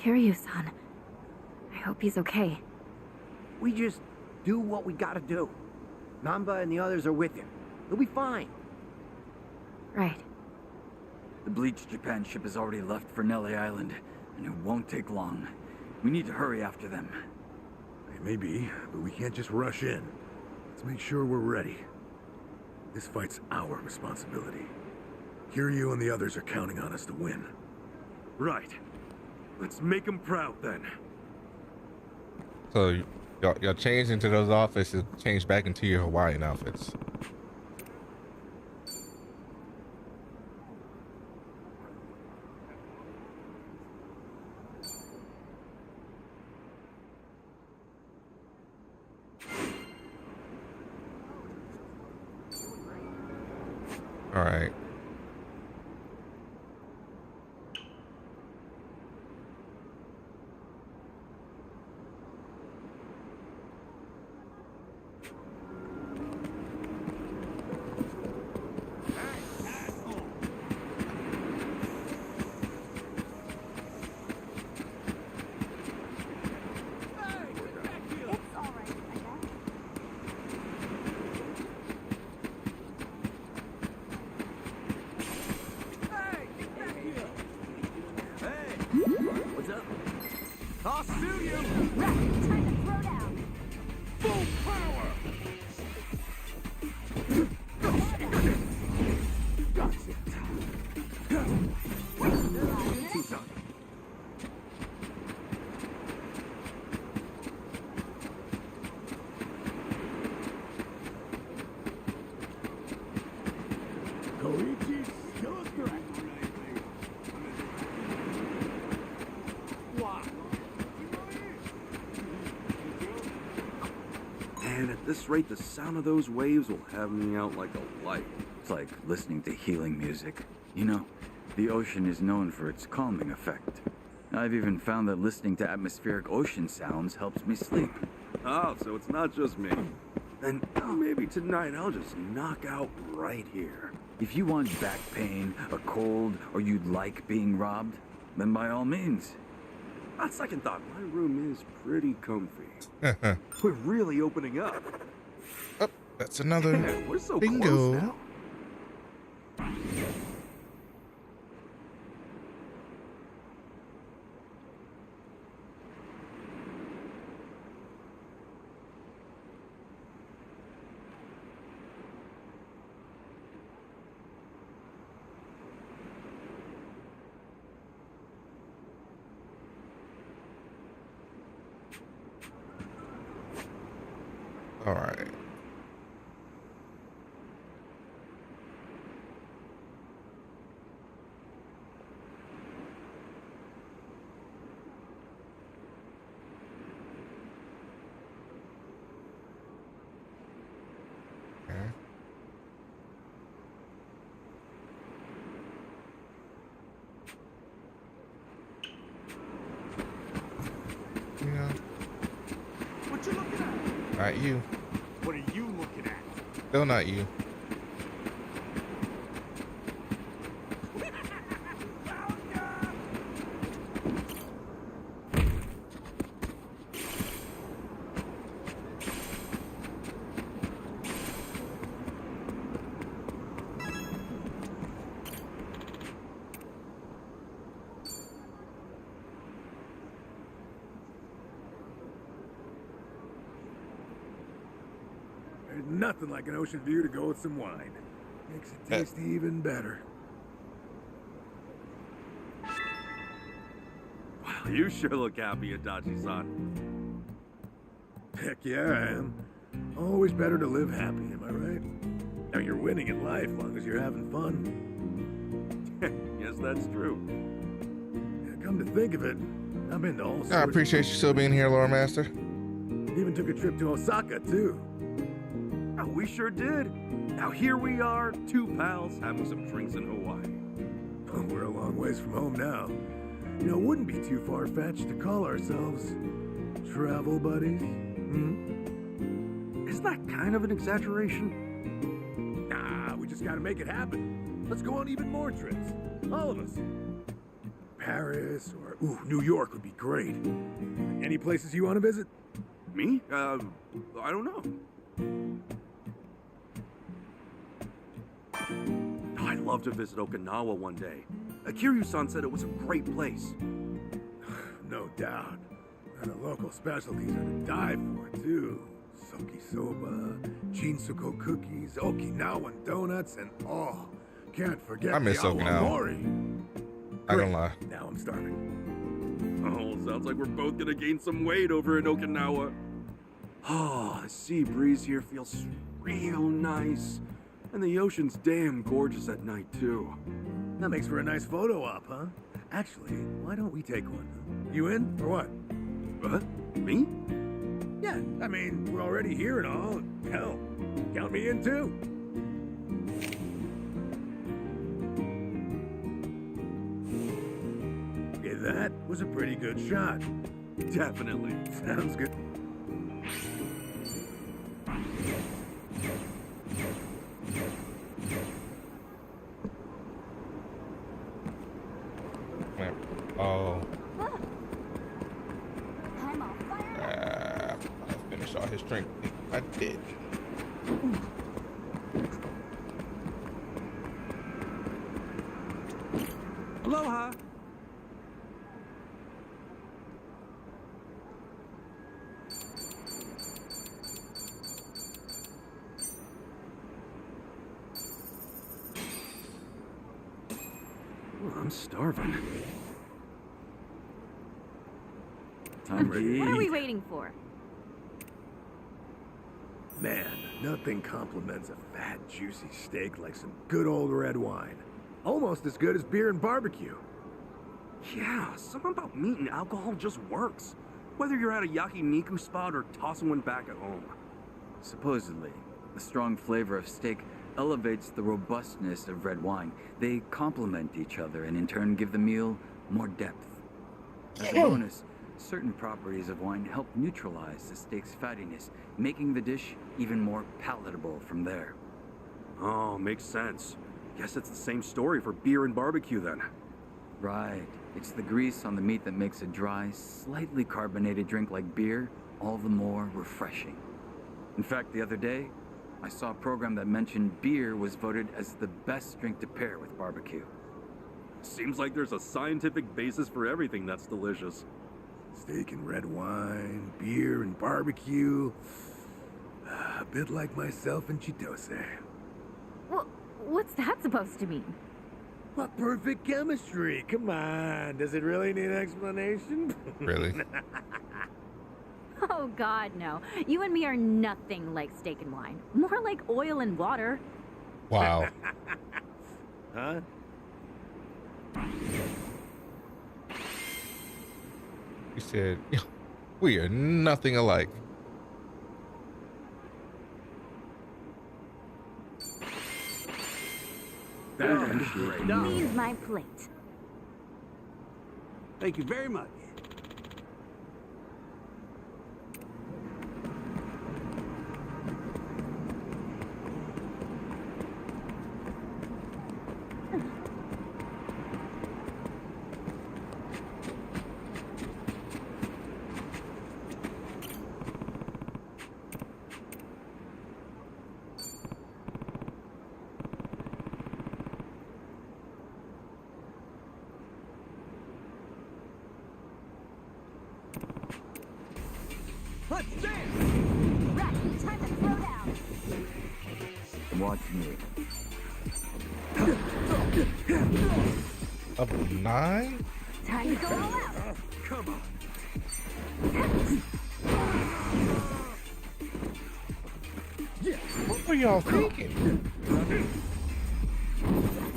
Kiryu-san. I hope he's okay. We just do what we gotta do. Namba and the others are with him. He'll be fine. Right. The Bleach Japan ship has already left for Nelly Island, and it won't take long. We need to hurry after them. Maybe, but we can't just rush in. Let's make sure we're ready. This fight's our responsibility. Kiryu and the others are counting on us to win. Right. Let's make them proud then. So y'all changed into those outfits and changed back into your Hawaiian outfits. All right. What's up? I'll sue you! Time to throw down. Full power! Man, at this rate, the sound of those waves will have me out like a light. It's like listening to healing music. You know, the ocean is known for its calming effect. I've even found that listening to atmospheric ocean sounds helps me sleep. Oh, so it's not just me. Then maybe tonight I'll just knock out right here. If you want back pain, a cold, or you'd like being robbed, then by all means. On second thought, my room is pretty comfy. We're really opening up. Oh, that's another Man, we're so bingo. close now. All right. Okay. Yeah. What you looking at? Not you. What are you looking at? Still not you. There's nothing like an ocean view to go with some wine. Makes it taste even better. Wow, you sure look happy, Adachi-san. Heck yeah, I am. Always better to live happy, am I right? Now you're winning in life, long as you're having fun. Yes, that's true. Yeah, come to think of it, I've been to all sorts. I appreciate you still being here, Lore Master. Even took a trip to Osaka, too. Oh, we sure did. Now here we are, two pals having some drinks in Hawaii. Oh, we're a long ways from home now. You know, it wouldn't be too far-fetched to call ourselves travel buddies. Is that kind of an exaggeration? Nah, we just gotta make it happen. Let's go on even more trips. All of us. Paris or, New York would be great. Any places you want to visit? Me? I don't know. I'd love to visit Okinawa one day. Kiryu-san said it was a great place. No doubt. And the local specialties are to die for, too. Soki-soba, Jinsuko cookies, Okinawan donuts, and can't forget I miss the Okinawa. awamori. Not gonna lie. Now I'm starving. Oh, sounds like we're both gonna gain some weight over in Okinawa. Oh, the sea breeze here feels real nice. And the ocean's damn gorgeous at night, too. That makes for a nice photo op, huh? Actually, why don't we take one? Huh? You in, or what? What? Me? Yeah, I mean, we're already here and all. Hell, count me in, too. Okay, that was a pretty good shot. Definitely. Sounds good. Oh. I'm on fire. I finished all his drink. I did. Aloha. I'm starving. Time to eat. What are we waiting for? Man, nothing compliments a fat, juicy steak like some good old red wine. Almost as good as beer and barbecue. Yeah, something about meat and alcohol just works. Whether you're at a yakiniku spot or tossing one back at home. Supposedly, the strong flavor of steak elevates the robustness of red wine. They complement each other and in turn give the meal more depth. As a bonus, certain properties of wine help neutralize the steak's fattiness, making the dish even more palatable from there. Oh, makes sense. Guess it's the same story for beer and barbecue then. Right. It's the grease on the meat that makes a dry, slightly carbonated drink like beer all the more refreshing. In fact, the other day, I saw a program that mentioned beer was voted as the best drink to pair with barbecue. Seems like there's a scientific basis for everything that's delicious. Steak and red wine, beer and barbecue. A bit like myself and Chitose. What's that supposed to mean? What perfect chemistry! Come on, does it really need explanation? Really? Oh God, no. You and me are nothing like steak and wine. More like oil and water. Wow. Huh? You said, we are nothing alike. Leave my plate. Thank you very much. Let's dance! Right, time to throw down. Watch me. Up 9? Time to go all out. Come on. What were y'all thinking?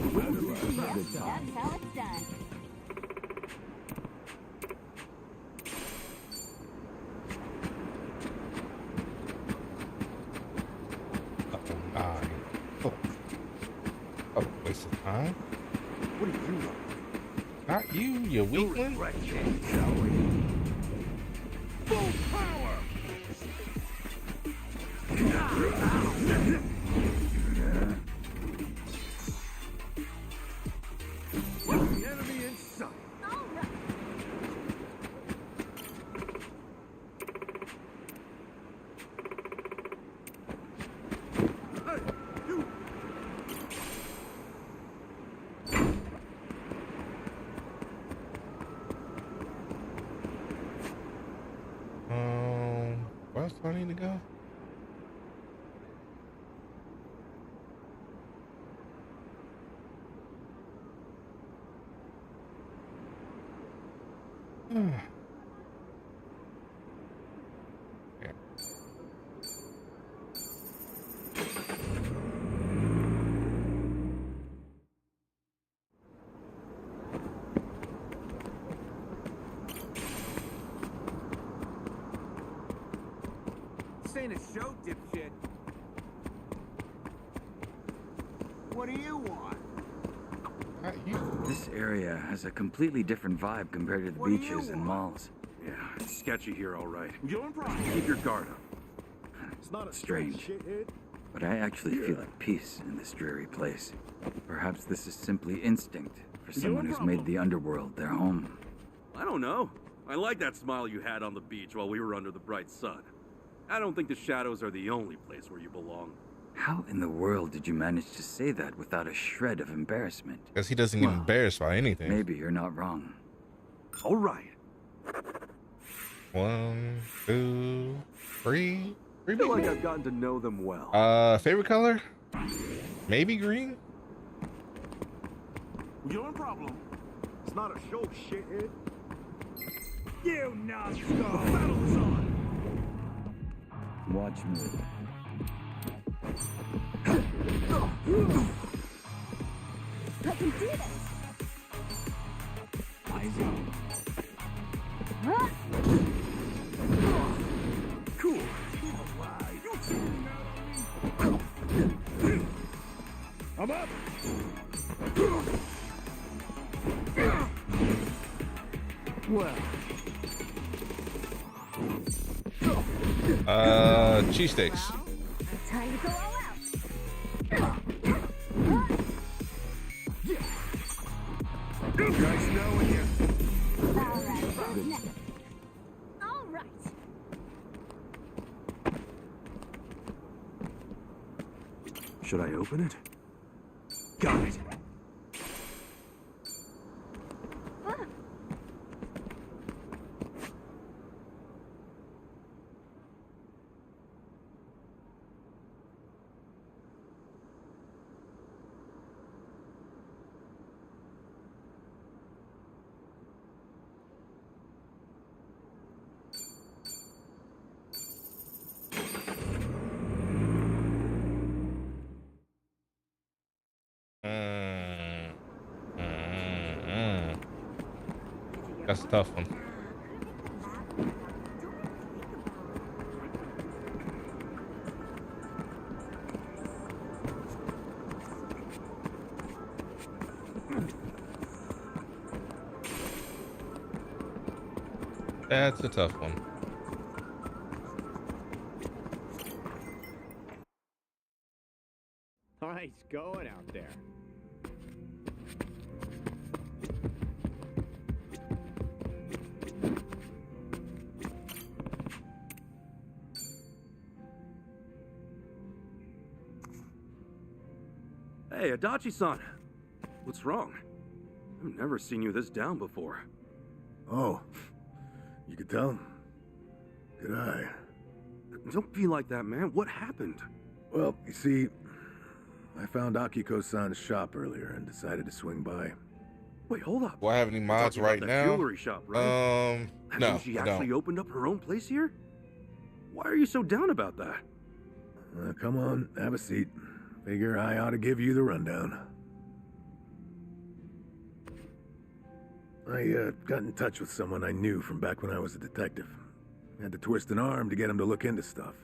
Yep, that's how it's done. Oh, waste of time? What do you know? Not you, you weakling. Shall we? Full power! Enemy in sight. All right. Where else do I need to go? Yeah. This ain't a show, dipshit. What do you want? Not you. This area has a completely different vibe compared to the beaches and malls. Yeah, it's sketchy here, all right. You're in problem. Keep your guard up. It's not a Strange. shithead. But I actually feel at peace in this dreary place. Perhaps this is simply instinct for someone who's made the underworld their home. I don't know. I like that smile you had on the beach while we were under the bright sun. I don't think the shadows are the only place where you belong. How in the world did you manage to say that without a shred of embarrassment? Because he doesn't get embarrassed by anything. Maybe you're not wrong. All right. 1, 2, 3. I feel like I've gotten to know them well. Favorite color? Maybe green? You're in problem. It's not a show, shithead. You numbskull. The battle is on. Watch me. I can do this. Eyes on. Huh? Cool. All right. You I'm up. Well. Cheesesteaks. Time to go all out. Nice knowing you. All right, who's next? All right. Should I open it? Got it. That's a tough one. That's a tough one. Nice going out there. Hey, Adachi-san. What's wrong? I've never seen you this down before. Oh, you could tell? Good eye. Don't be like that, man. What happened? Well, you see, I found Akiko-san's shop earlier and decided to swing by. Wait, hold up. Do I have any mods right now? Jewelry shop, right? No, She I actually don't. opened up her own place here? Why are you so down about that? Come on, have a seat. Figure I ought to give you the rundown. I got in touch with someone I knew from back when I was a detective. Had to twist an arm to get him to look into stuff.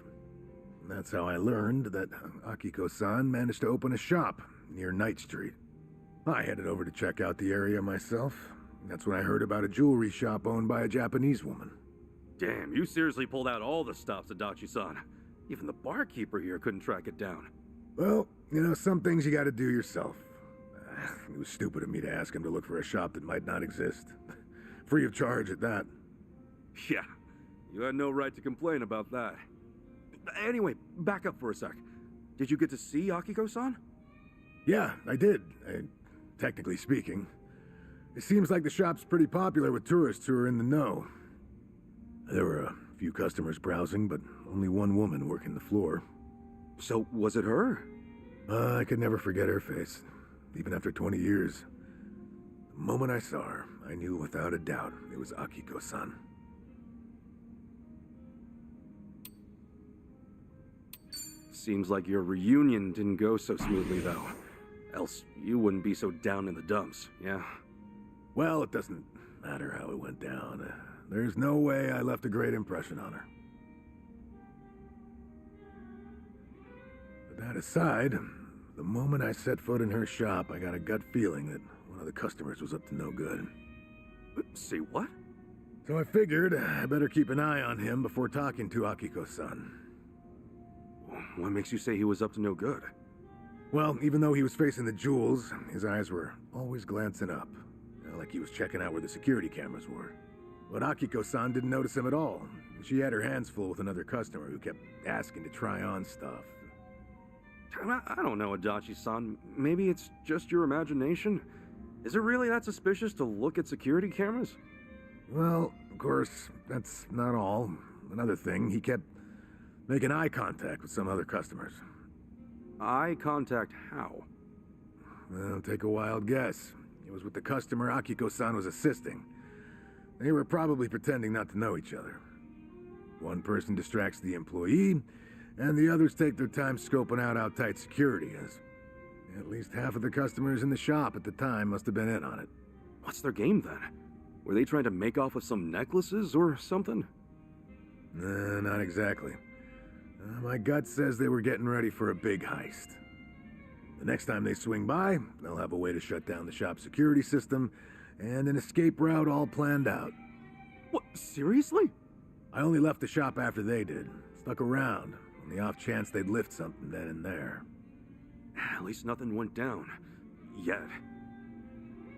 And that's how I learned that Akiko-san managed to open a shop near Knight Street. I headed over to check out the area myself. That's when I heard about a jewelry shop owned by a Japanese woman. Damn, you seriously pulled out all the stops, Adachi-san. Even the barkeeper here couldn't track it down. Well, you know, some things you gotta do yourself. It was stupid of me to ask him to look for a shop that might not exist. Free of charge at that. Yeah, you had no right to complain about that. Anyway, back up for a sec. Did you get to see Akiko-san? Yeah, I did. Technically speaking. It seems like the shop's pretty popular with tourists who are in the know. There were a few customers browsing, but only one woman working the floor. So, was it her? I could never forget her face, even after 20 years. The moment I saw her, I knew without a doubt it was Akiko-san. Seems like your reunion didn't go so smoothly, though. Else, you wouldn't be so down in the dumps, yeah? Well, it doesn't matter how it went down. There's no way I left a great impression on her. But that aside, the moment I set foot in her shop, I got a gut feeling that one of the customers was up to no good. See what? So I figured I better keep an eye on him before talking to Akiko-san. What makes you say he was up to no good? Well, even though he was facing the jewels, his eyes were always glancing up. Like he was checking out where the security cameras were. But Akiko-san didn't notice him at all. She had her hands full with another customer who kept asking to try on stuff. I don't know, Adachi-san. Maybe it's just your imagination. Is it really that suspicious to look at security cameras? Well, of course, that's not all. Another thing, he kept making eye contact with some other customers. Eye contact how? Well, take a wild guess. It was with the customer Akiko-san was assisting. They were probably pretending not to know each other. One person distracts the employee, and the others take their time scoping out how tight security is. At least half of the customers in the shop at the time must have been in on it. What's their game then? Were they trying to make off with some necklaces or something? Not exactly. My gut says they were getting ready for a big heist. The next time they swing by, they'll have a way to shut down the shop's security system and an escape route all planned out. What, seriously? I only left the shop after they did. Stuck around, on the off chance they'd lift something then and there. At least nothing went down. Yet.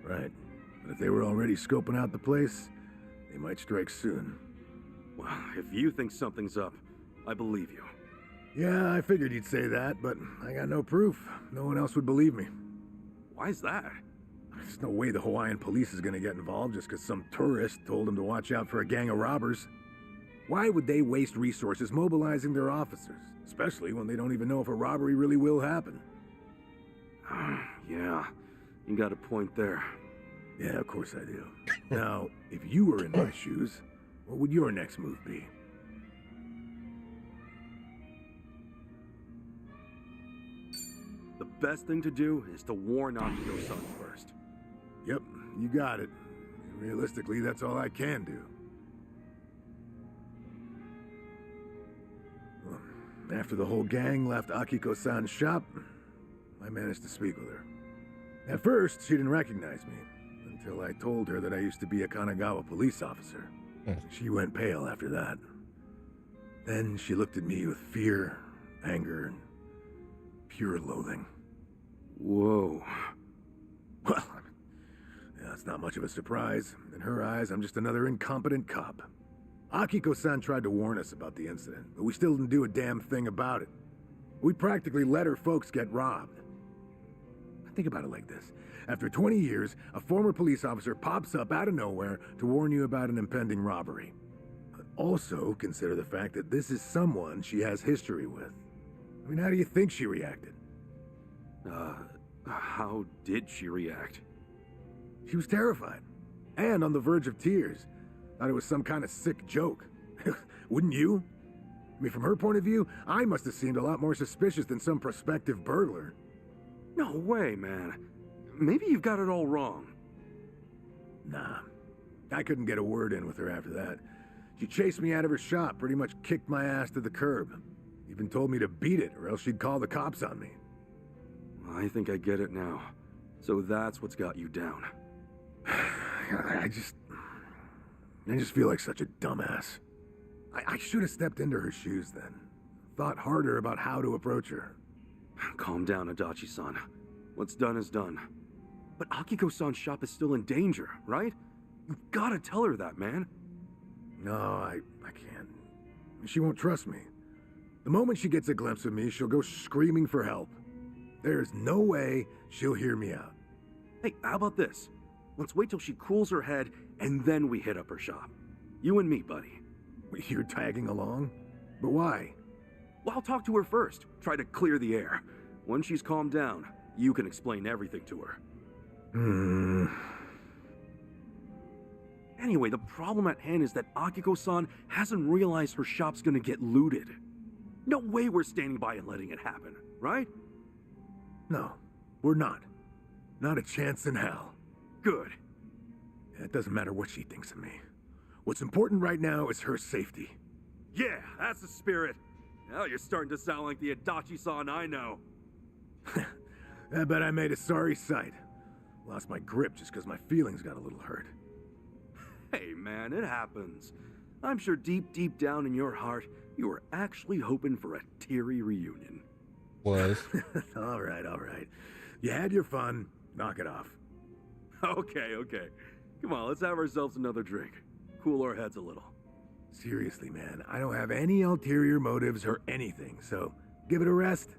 Right. But if they were already scoping out the place, they might strike soon. Well, if you think something's up, I believe you. Yeah, I figured you'd say that, but I got no proof. No one else would believe me. Why's that? There's no way the Hawaiian police is gonna get involved just because some tourist told them to watch out for a gang of robbers. Why would they waste resources mobilizing their officers, especially when they don't even know if a robbery really will happen? Yeah, you got a point there. Yeah, of course I do. Now, if you were in my shoes, what would your next move be? The best thing to do is to warn Akiko-san first. Yep, you got it. Realistically, that's all I can do. After the whole gang left Akiko-san's shop, I managed to speak with her. At first, she didn't recognize me, until I told her that I used to be a Kanagawa police officer. She went pale after that. Then she looked at me with fear, anger, and pure loathing. Whoa. Well, yeah, it's not much of a surprise. In her eyes, I'm just another incompetent cop. Akiko-san tried to warn us about the incident, but we still didn't do a damn thing about it. We practically let her folks get robbed. Think about it like this. After 20 years, a former police officer pops up out of nowhere to warn you about an impending robbery. Also, consider the fact that this is someone she has history with. I mean, how do you think she reacted? How did she react? She was terrified, and on the verge of tears. Thought it was some kind of sick joke. Wouldn't you? I mean, from her point of view, I must have seemed a lot more suspicious than some prospective burglar. No way, man. Maybe you've got it all wrong. Nah. I couldn't get a word in with her after that. She chased me out of her shop, pretty much kicked my ass to the curb. Even told me to beat it, or else she'd call the cops on me. I think I get it now. So that's what's got you down. I just feel like such a dumbass. I should have stepped into her shoes then. Thought harder about how to approach her. Calm down, Adachi-san. What's done is done. But Akiko-san's shop is still in danger, right? You've got to tell her that, man. No, I can't. She won't trust me. The moment she gets a glimpse of me, she'll go screaming for help. There's no way she'll hear me out. Hey, how about this? Let's wait till she cools her head, and then we hit up her shop. You and me, buddy. You're tagging along? But why? Well, I'll talk to her first. Try to clear the air. Once she's calmed down, you can explain everything to her. Anyway, the problem at hand is that Akiko-san hasn't realized her shop's gonna get looted. No way we're standing by and letting it happen, right? No, we're not. Not a chance in hell. Good. It doesn't matter what she thinks of me. What's important right now is her safety. Yeah, that's the spirit. Now you're starting to sound like the Adachi-san I know. I bet I made a sorry sight. Lost my grip just because my feelings got a little hurt. Hey man, it happens. I'm sure deep down in your heart, you were actually hoping for a teary reunion. Was. All right. You had your fun. Knock it off. Okay. Come on, let's have ourselves another drink. Cool our heads a little. Seriously, man, I don't have any ulterior motives or anything, so give it a rest.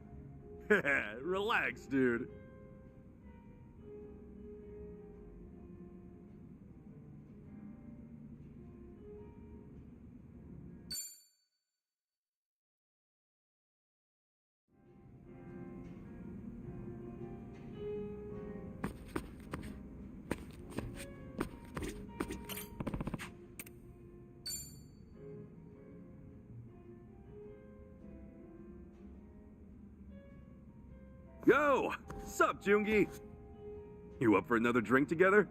Relax, dude. Yo! Sup, Jungi? You up for another drink together?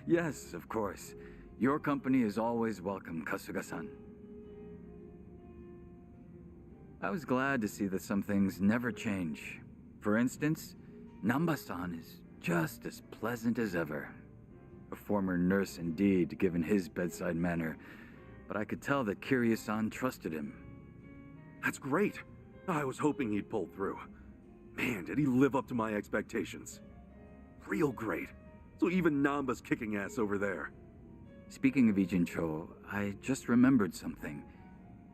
Yes, of course. Your company is always welcome, Kasuga-san. I was glad to see that some things never change. For instance, Namba-san is just as pleasant as ever. A former nurse indeed, given his bedside manner, but I could tell that Kiryu-san trusted him. That's great. I was hoping he'd pull through. Man, did he live up to my expectations. Real great. So even Namba's kicking ass over there. Speaking of Ijincho, I just remembered something.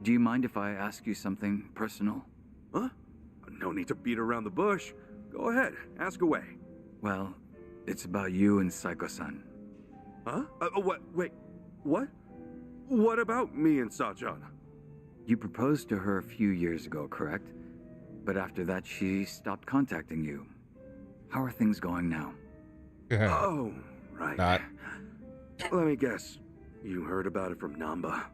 Do you mind if I ask you something personal? Huh? No need to beat around the bush. Go ahead, ask away. Well, it's about you and Saiko-san. Huh? Wait, what? What about me and Sachan? You proposed to her a few years ago, correct? But after that, she stopped contacting you. How are things going now? Oh, right. Not. Let me guess. You heard about it from Namba.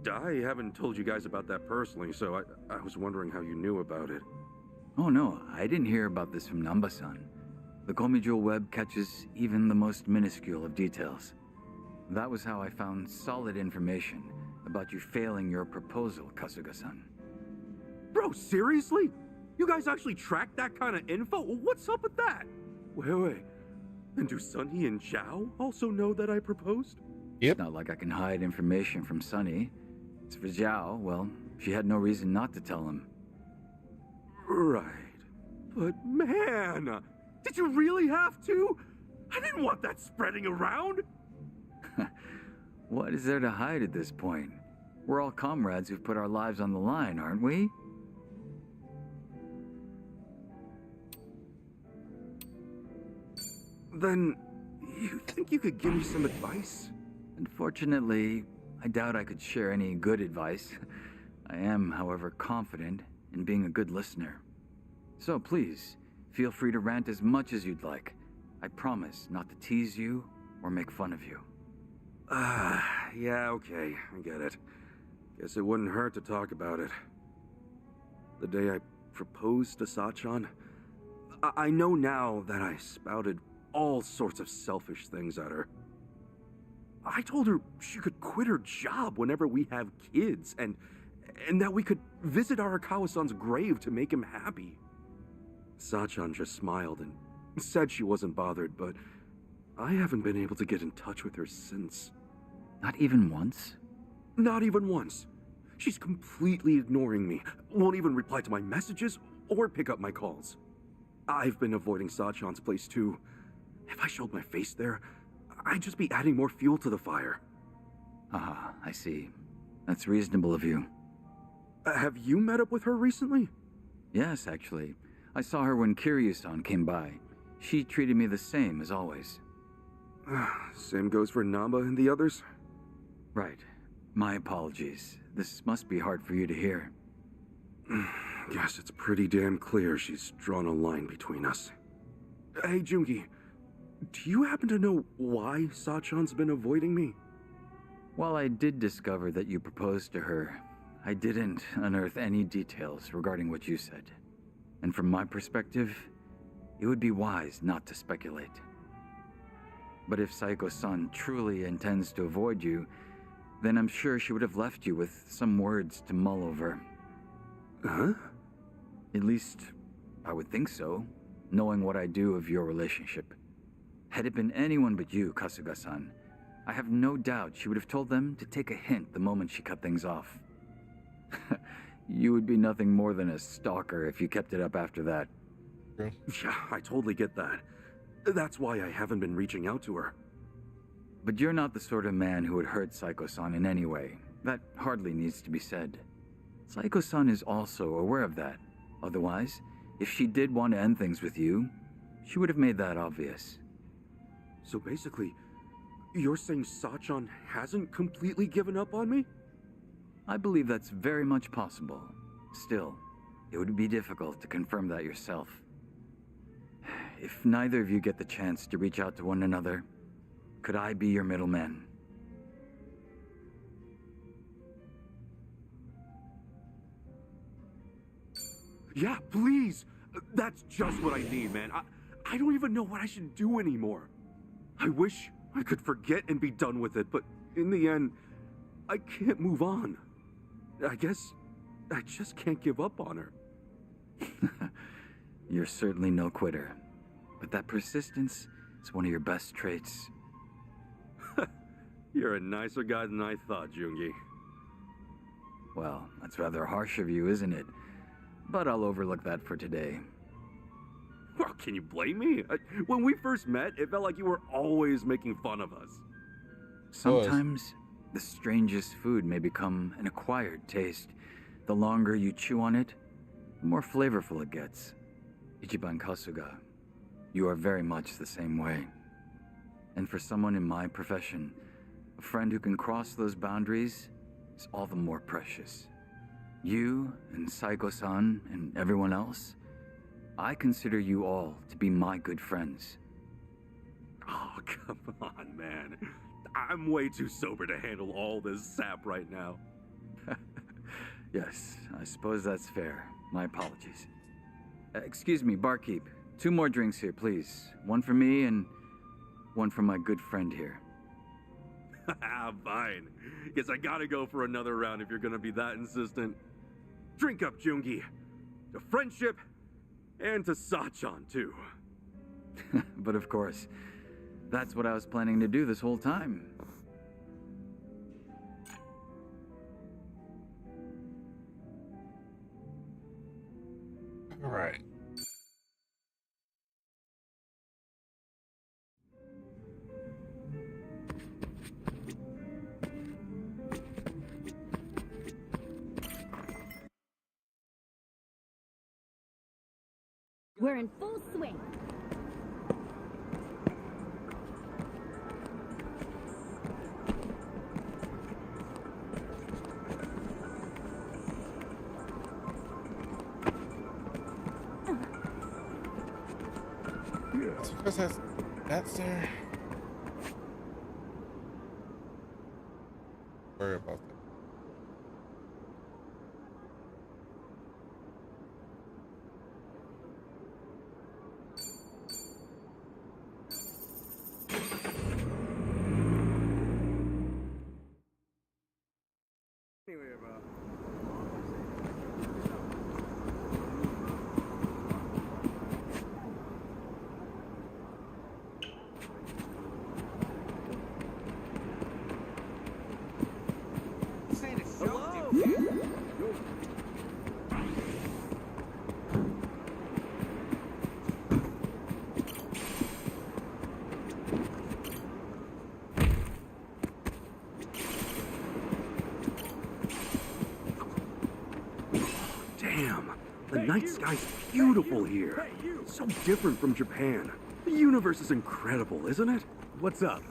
I haven't told you guys about that personally, so I was wondering how you knew about it. Oh no, I didn't hear about this from Namba-san. The Komi web catches even the most minuscule of details. That was how I found solid information about you failing your proposal, Kasuga-san. Bro, seriously? You guys actually track that kind of info? What's up with that? Wait. And do Sunny and Zhao also know that I proposed? Yep. It's not like I can hide information from Sunny. As for Zhao, well, she had no reason not to tell him. Right. But man, did you really have to? I didn't want that spreading around. What is there to hide at this point? We're all comrades who've put our lives on the line, aren't we? Then, you think you could give me some advice? Unfortunately, I doubt I could share any good advice. I am, however, confident in being a good listener. So please, feel free to rant as much as you'd like. I promise not to tease you or make fun of you. Yeah, okay, I get it. Guess it wouldn't hurt to talk about it. The day I proposed to Sachan, I know now that I spouted all sorts of selfish things at her. I told her she could quit her job whenever we have kids, and that we could visit Arakawa-san's grave to make him happy. Sachan just smiled and said she wasn't bothered, but I haven't been able to get in touch with her since. Not even once? Not even once. She's completely ignoring me, won't even reply to my messages or pick up my calls. I've been avoiding Sachan's place too. If I showed my face there, I'd just be adding more fuel to the fire. Ah, I see. That's reasonable of you. Have you met up with her recently? Yes, actually. I saw her when Kiryu-san came by. She treated me the same as always. Same goes for Namba and the others? Right. My apologies. This must be hard for you to hear. Guess it's pretty damn clear she's drawn a line between us. Hey, Jungi, do you happen to know why Sachan's been avoiding me? While I did discover that you proposed to her, I didn't unearth any details regarding what you said. And from my perspective, it would be wise not to speculate. But if Saiko-san truly intends to avoid you, then I'm sure she would have left you with some words to mull over. Huh? At least, I would think so, knowing what I do of your relationship. Had it been anyone but you, Kasuga-san, I have no doubt she would have told them to take a hint the moment she cut things off. You would be nothing more than a stalker if you kept it up after that. Yeah, I totally get that. That's why I haven't been reaching out to her. But you're not the sort of man who would hurt Saiko-san in any way. That hardly needs to be said. Saiko-san is also aware of that. Otherwise, if she did want to end things with you, she would have made that obvious. So basically, you're saying Sachan hasn't completely given up on me? I believe that's very much possible. Still, it would be difficult to confirm that yourself. If neither of you get the chance to reach out to one another, could I be your middleman? Yeah, please! That's just what I need, man. I don't even know what I should do anymore. I wish I could forget and be done with it, but in the end, I can't move on. I guess I just can't give up on her. You're certainly no quitter. But that persistence is one of your best traits. You're a nicer guy than I thought, Jungi. Well, that's rather harsh of you, isn't it? But I'll overlook that for today. Well, can you blame me? When we first met, it felt like you were always making fun of us. Sometimes the strangest food may become an acquired taste. The longer you chew on it, the more flavorful it gets. Ichiban Kasuga, you are very much the same way. And for someone in my profession, a friend who can cross those boundaries is all the more precious. You and Saiko-san and everyone else, I consider you all to be my good friends. Oh, come on, man. I'm way too sober to handle all this sap right now. Yes, I suppose that's fair. My apologies. Excuse me, barkeep. 2 more drinks here, please. One for me and one for my good friend here. Fine. Guess I gotta go for another round if you're gonna be that insistent. Drink up, Jungi. To friendship, and to Sachan, too. But of course, that's what I was planning to do this whole time. All right. We're in full swing. It's because that's there. Worry about that. Damn, the night sky's beautiful here. So different from Japan. The universe is incredible, isn't it? What's up?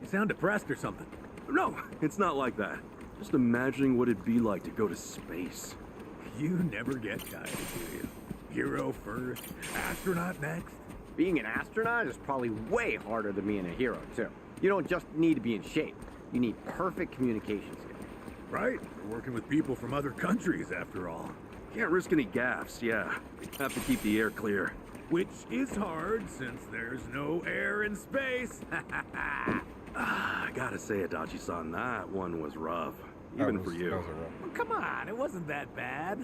You sound depressed or something. No, it's not like that. Just imagining what it'd be like to go to space. You never get tired, do you? Hero first, astronaut next. Being an astronaut is probably way harder than being a hero, too. You don't just need to be in shape. You need perfect communication skills. Right? We're working with people from other countries, after all. Can't risk any gaffes, yeah. Have to keep the air clear. Which is hard, since there's no air in space. I gotta say, Adachi-san, that one was rough. Even for you. Well, come on, it wasn't that bad.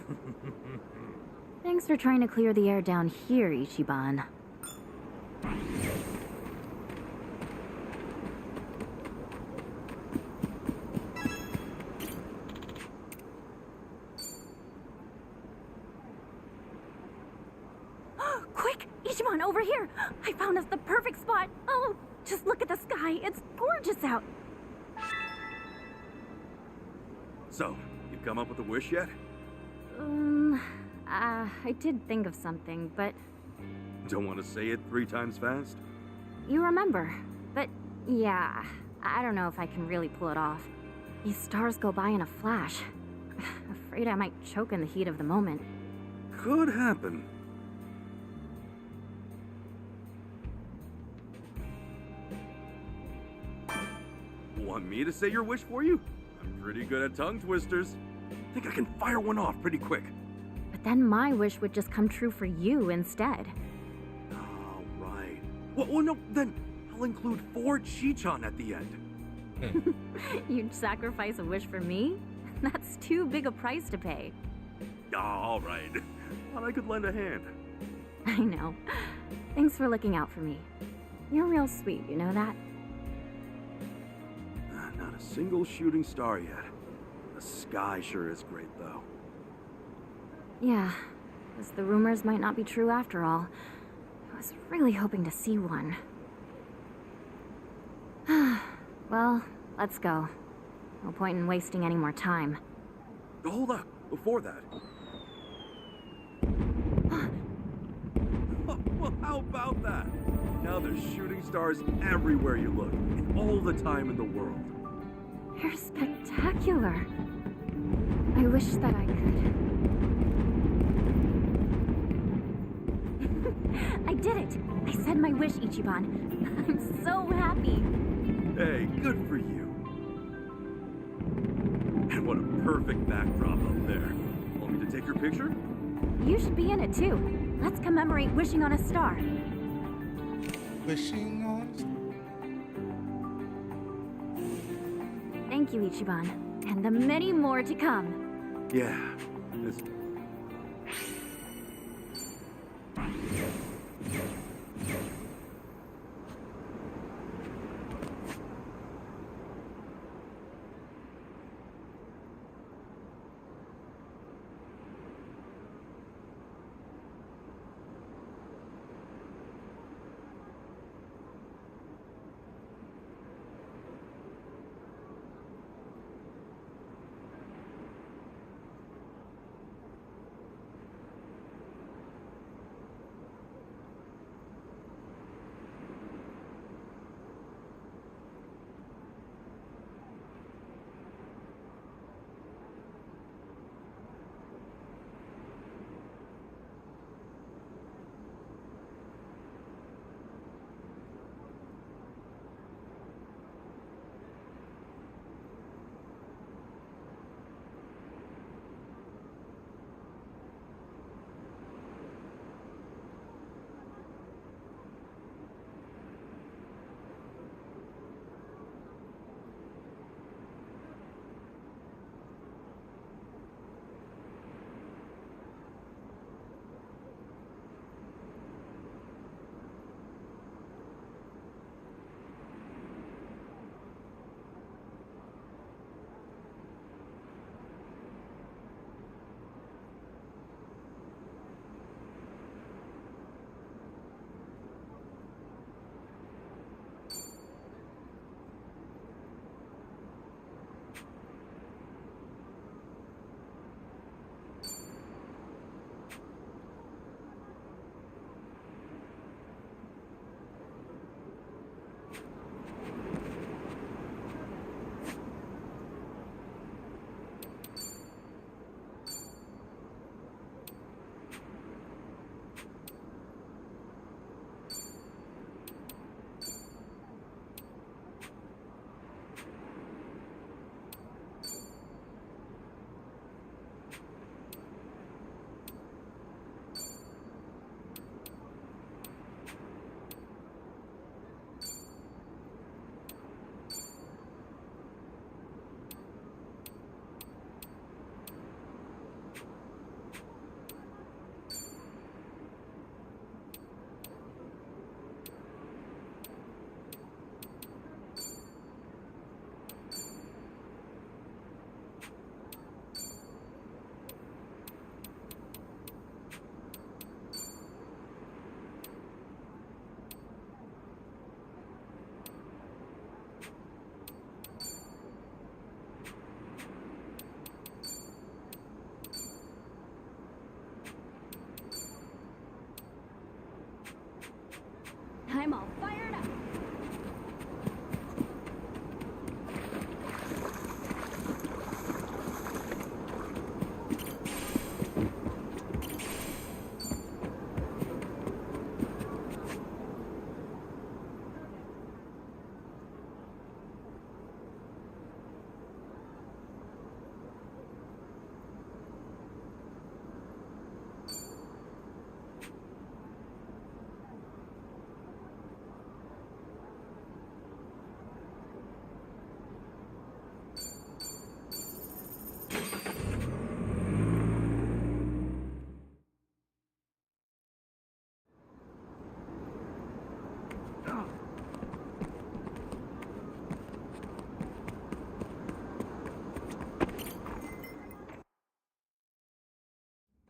Thanks for trying to clear the air down here, Ichiban. Quick! Ichiban, over here! I found us the perfect spot! Oh, just look at the sky! It's gorgeous out! So, you come up with a wish yet? I did think of something, but... Don't want to say it 3 times fast? You remember. But, yeah, I don't know if I can really pull it off. These stars go by in a flash. Afraid I might choke in the heat of the moment. Could happen. Want me to say your wish for you? I'm pretty good at tongue twisters. Think I can fire one off pretty quick. But then my wish would just come true for you instead. Oh, right. Well, no, then I'll include 4 Chichan at the end. You'd sacrifice a wish for me? That's too big a price to pay. All right. Thought I could lend a hand. I know. Thanks for looking out for me. You're real sweet, you know that? Not a single shooting star yet. The sky sure is great, though. Yeah, because the rumors might not be true after all. I was really hoping to see one. Well, let's go. No point in wasting any more time. Hold up, before that. Well, how about that? Now there's shooting stars everywhere you look, and all the time in the world. You're spectacular. I wish that I could. I did it! I said my wish, Ichiban. I'm so happy. Hey, good for you. And what a perfect backdrop up there. Want me to take your picture? You should be in it too. Let's commemorate wishing on a star. Wishing on. Thank you, Ichiban. And the many more to come. Yeah. This...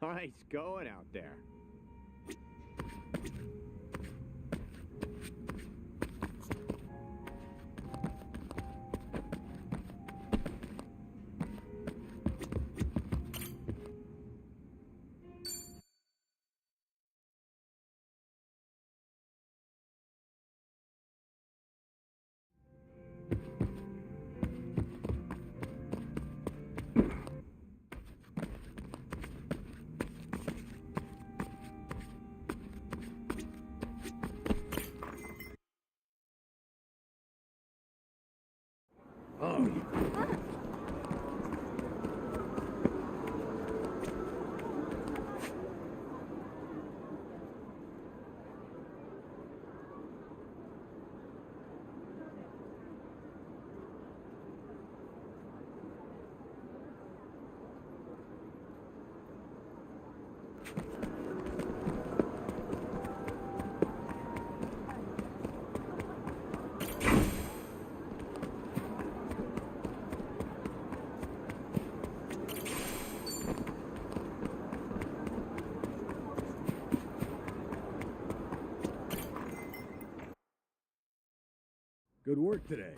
Nice going out there. Good work today.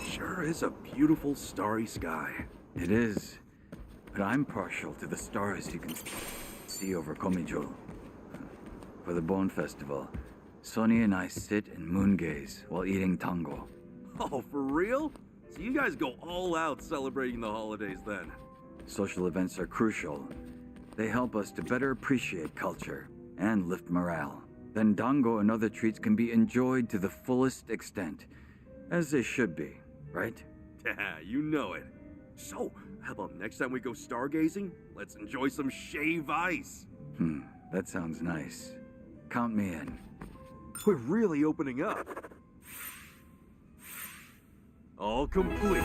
Sure is a beautiful starry sky. It is, but I'm partial to the stars you can see over Komijo. For the Bone Festival, Sonny and I sit and moon gaze while eating tango. Oh, for real? So you guys go all out celebrating the holidays then? Social events are crucial. They help us to better appreciate culture and lift morale. Then dango and other treats can be enjoyed to the fullest extent, as they should be, right? Yeah, you know it. So, how about next time we go stargazing? Let's enjoy some shave ice. That sounds nice. Count me in. We're really opening up. All complete.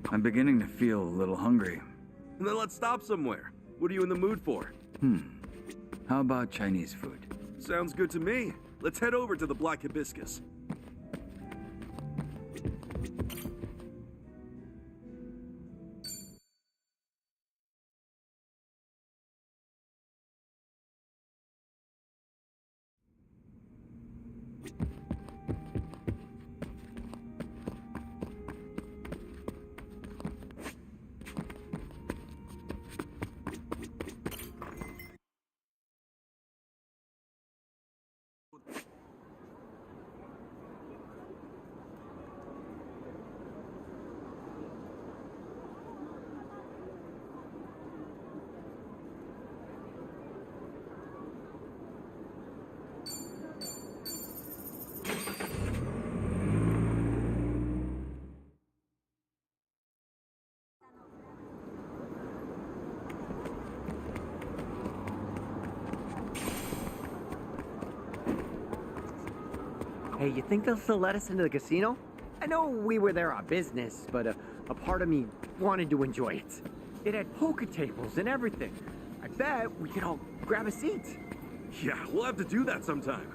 I'm beginning to feel a little hungry. And then let's stop somewhere. What are you in the mood for? How about Chinese food? Sounds good to me. Let's head over to the Black Hibiscus. Hey, you think they'll still let us into the casino? I know we were there on business, but a part of me wanted to enjoy it. It had poker tables and everything. I bet we could all grab a seat. Yeah, we'll have to do that sometime.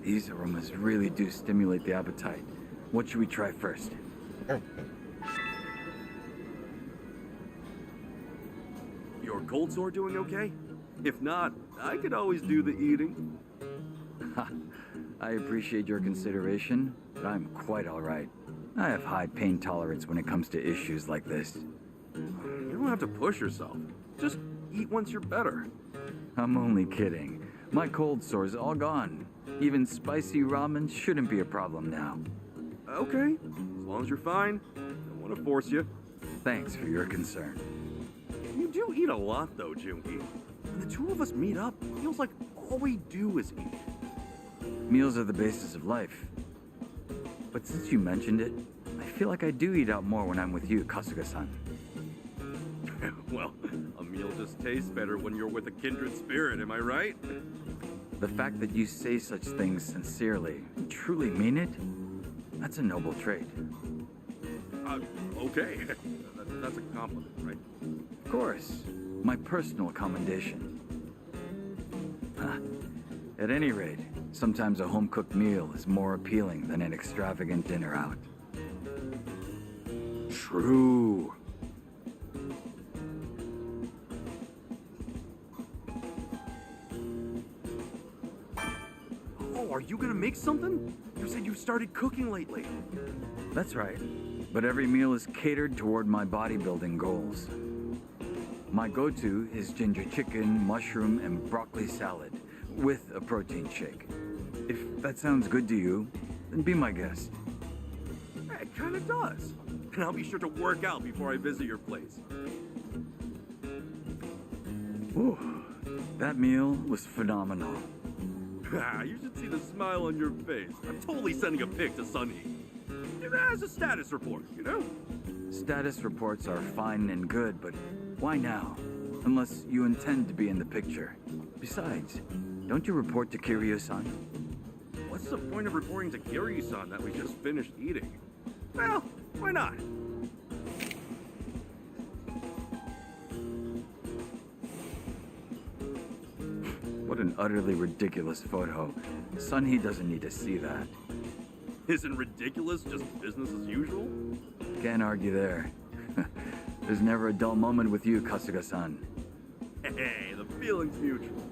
These aromas really do stimulate the appetite. What should we try first? Your cold sore doing okay? If not, I could always do the eating. I appreciate your consideration, but I'm quite all right. I have high pain tolerance when it comes to issues like this. You don't have to push yourself. Just eat once you're better. I'm only kidding. My cold sore's all gone. Even spicy ramen shouldn't be a problem now. Okay, as long as you're fine. Don't want to force you. Thanks for your concern. You do eat a lot, though, Junkie. When the two of us meet up, it feels like all we do is eat. Meals are the basis of life. But since you mentioned it, I feel like I do eat out more when I'm with you, Kasuga-san. Well, a meal just tastes better when you're with a kindred spirit, am I right? The fact that you say such things sincerely, truly mean it, that's a noble trait. Okay. That's a compliment, right? Of course. My personal commendation. At any rate, sometimes a home-cooked meal is more appealing than an extravagant dinner out. True. Oh, are you gonna make something? You said you've started cooking lately. That's right. But every meal is catered toward my bodybuilding goals. My go-to is ginger chicken, mushroom, and broccoli salad, with a protein shake. If that sounds good to you, then be my guest. It kinda does. And I'll be sure to work out before I visit your place. Ooh, that meal was phenomenal. You should see the smile on your face. I'm totally sending a pic to Sunny. As a status report, you know? Status reports are fine and good, but why now? Unless you intend to be in the picture. Besides, don't you report to Kiryu-san? What's the point of reporting to Kiryu-san that we just finished eating? Well, why not? What an utterly ridiculous photo. Sunhee doesn't need to see that. Isn't ridiculous just business as usual? Can't argue there. There's never a dull moment with you, Kasuga-san. Hey, the feeling's mutual.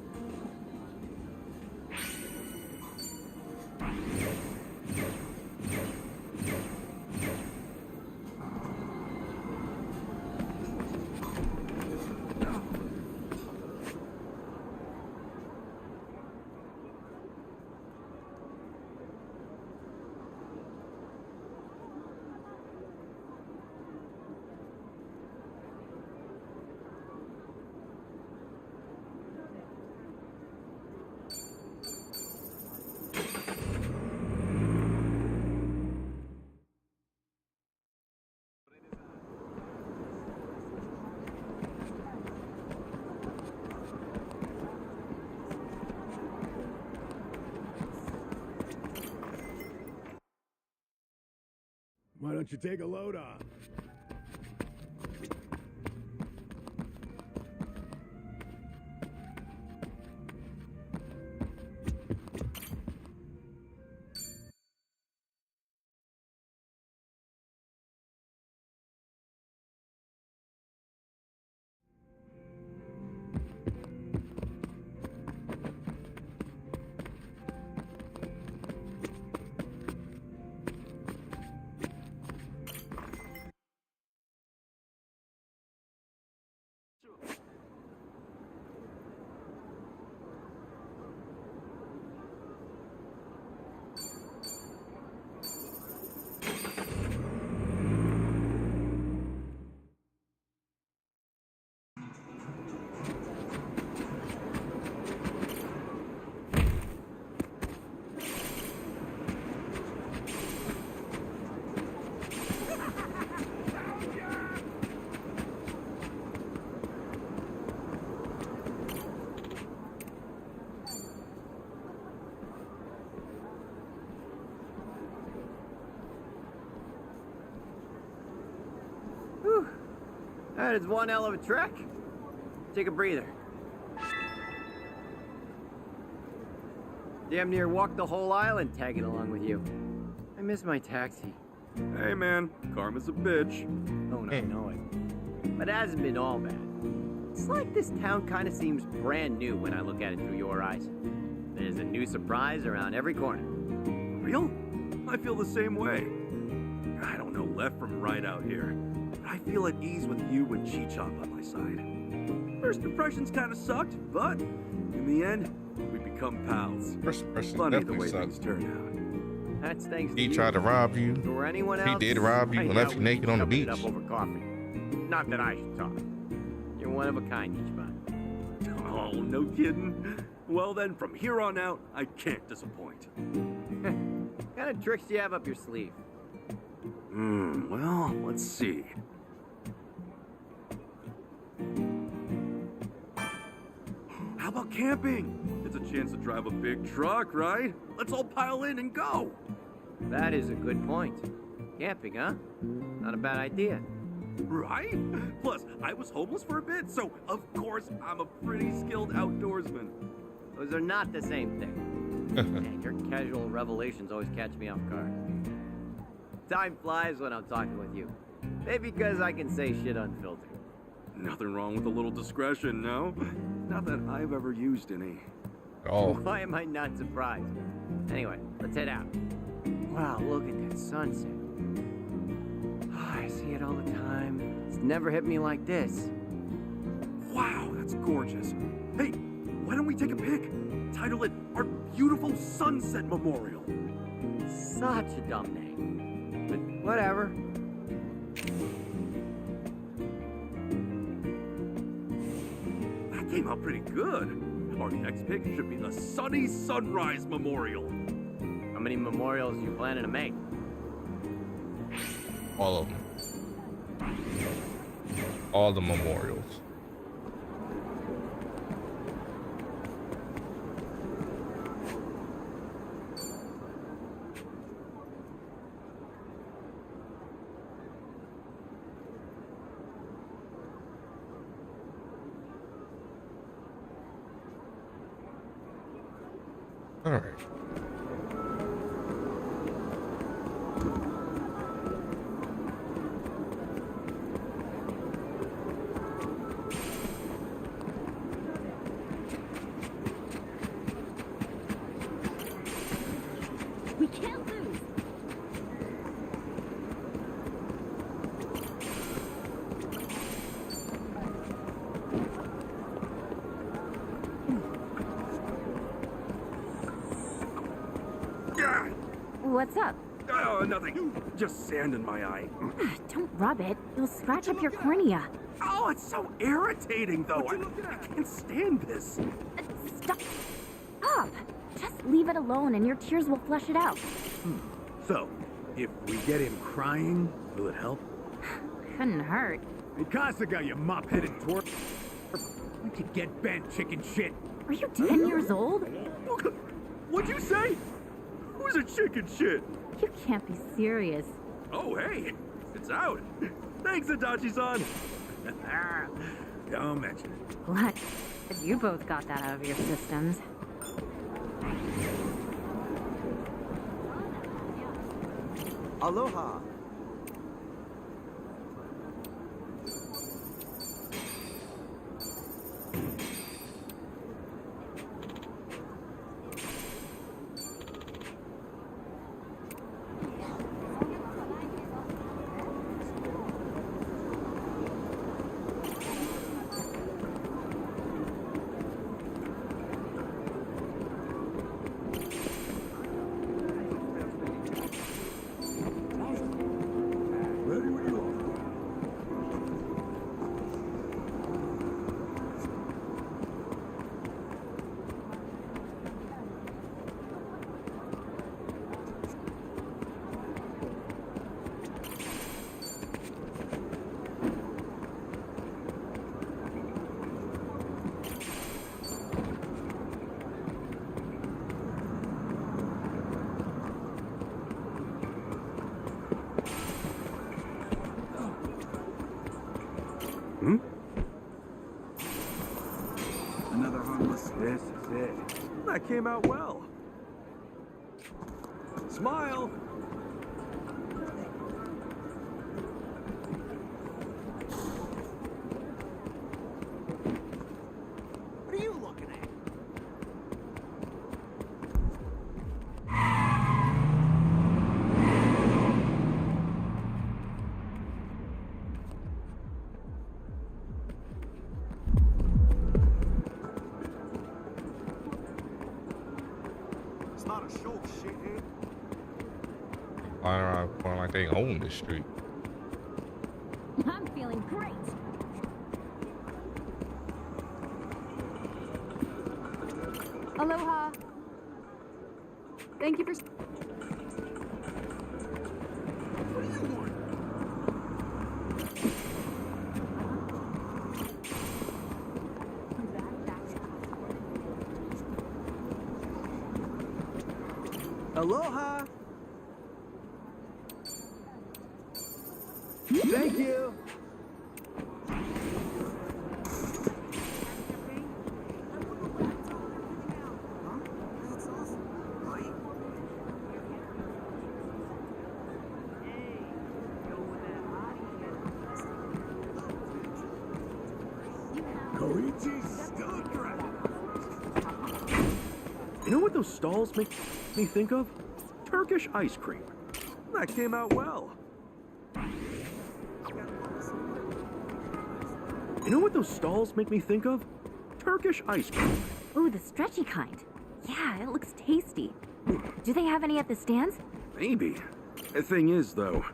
Why don't you take a load off? That is one hell of a trek. Take a breather. Damn near walked the whole island tagging along with you. I miss my taxi. Hey man, karma's a bitch. Don't I know it? But it hasn't been all bad. It's like this town kind of seems brand new when I look at it through your eyes. There's a new surprise around every corner. Real? I feel the same way. I don't know left from right out here. I feel at ease with you and Chi-Cha by my side. First impressions kind of sucked, but in the end, we become pals. First impressions Funny the definitely way sucked. things turn out. That's thanks to He you. tried to rob you. Or anyone He else, did rob you I and left doubt you naked on the we'd be beach. chubbing it up over coffee. Not that I should talk. You're one of a kind, Ichiban. Oh, no kidding. Well then, from here on out, I can't disappoint. What kind of tricks do you have up your sleeve? Well, let's see. How about camping? It's a chance to drive a big truck, right? Let's all pile in and go. That is a good point. Camping, huh? Not a bad idea. Right? Plus, I was homeless for a bit, so of course I'm a pretty skilled outdoorsman. Those are not the same thing. Man, your casual revelations always catch me off guard. Time flies when I'm talking with you. Maybe because I can say shit unfiltered. Nothing wrong with a little discretion, no? Not that I've ever used any. Oh. Why am I not surprised? Anyway, let's head out. Wow, look at that sunset. Oh, I see it all the time. It's never hit me like this. Wow, that's gorgeous. Hey, why don't we take a pic? Title it Our Beautiful Sunset Memorial. Such a dumb name. But whatever. That came out pretty good. Our next pic should be the Sunny Sunrise Memorial. How many memorials are you planning to make? All of them. All the memorials. All right. We can't lose. What's up? Oh, nothing. Just sand in my eye. Don't rub it. You'll scratch up your cornea. Oh, it's so irritating, though. I can't stand this. Stop. Just leave it alone and your tears will flush it out. So, if we get him crying, will it help? Couldn't hurt. Mikasa, you mop-headed twerp. Where'd you get bent, chicken shit? Are you 10 years old? What'd you say? Who's a chicken shit? You can't be serious. Oh, hey. It's out. Thanks, Adachi-san. Don't mention it. Glad you both got that out of your systems. Aloha. Another harmless. This is it. That came out well. Smile. What are you looking at? It's not a show, shithead. Flying around like they own this street. I'm feeling great. Aloha. Thank you for... Aloha! Thank you! You know what those stalls make me think of? Turkish ice cream. That came out well. You know what those stalls make me think of? Turkish ice cream. Ooh, the stretchy kind. Yeah, it looks tasty. Do they have any at the stands? Maybe. The thing is, though,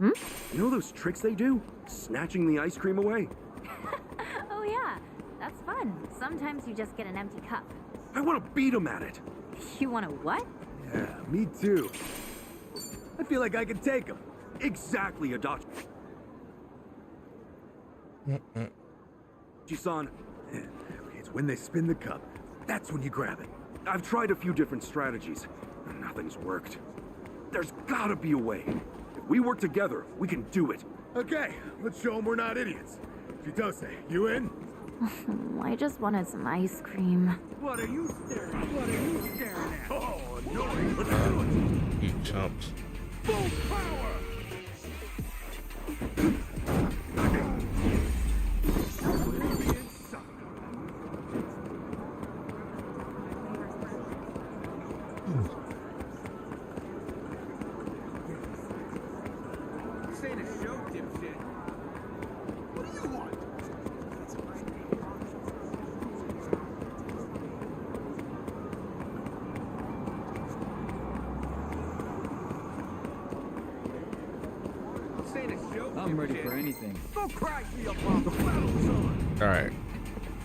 you know those tricks they do? Snatching the ice cream away? Oh yeah, that's fun. Sometimes you just get an empty cup. I want to beat them at it. You want to what? Yeah, me too. I feel like I can take them. Exactly, Adachi. Jisan, it's when they spin the cup. That's when you grab it. I've tried a few different strategies, and nothing's worked. There's gotta be a way. If we work together, we can do it. Okay, let's show them we're not idiots. Chitose, you in? I just wanted some ice cream. What are you staring at? What are you staring at? Oh, no, let's do it. You chumps. Full power! This ain't a show, dipshit. What do you want? I'm ready for anything. Go cry for your mom. The battle's on. All right.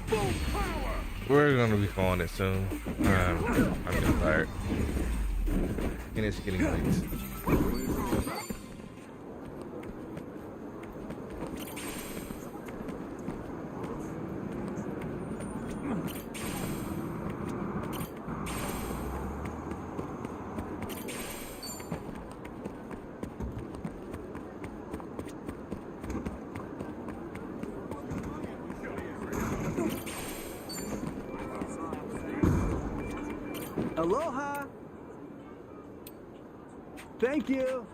Full power! We're gonna be calling it soon. I'm getting tired. And it's getting late. Aloha! Thank you!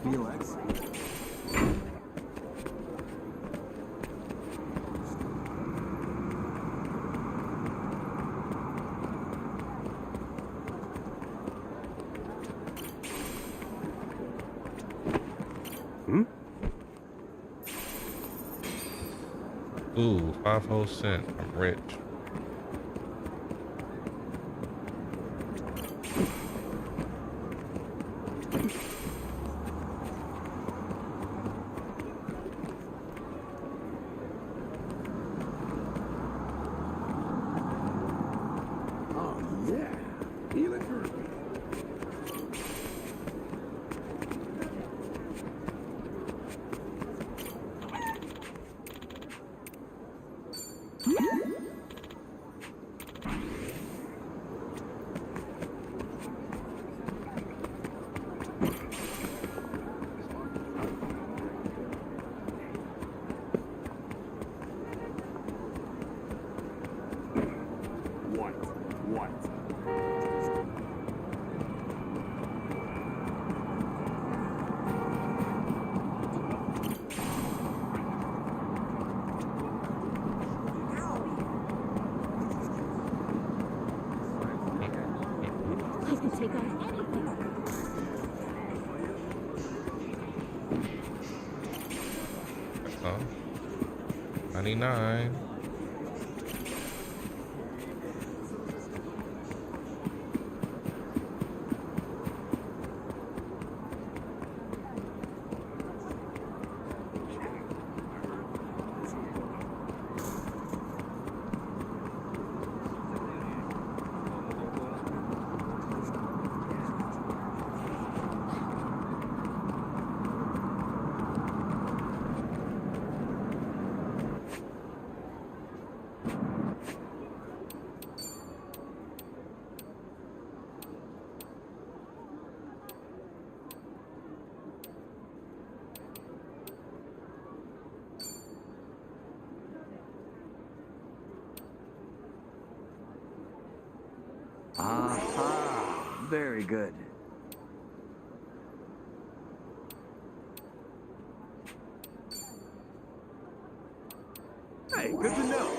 Felix? Ooh, 5 whole cent. I'm rich. Oh, yeah. Feel it through. What? I can take on anything. 99. Aha! Very good. Hey, good to know.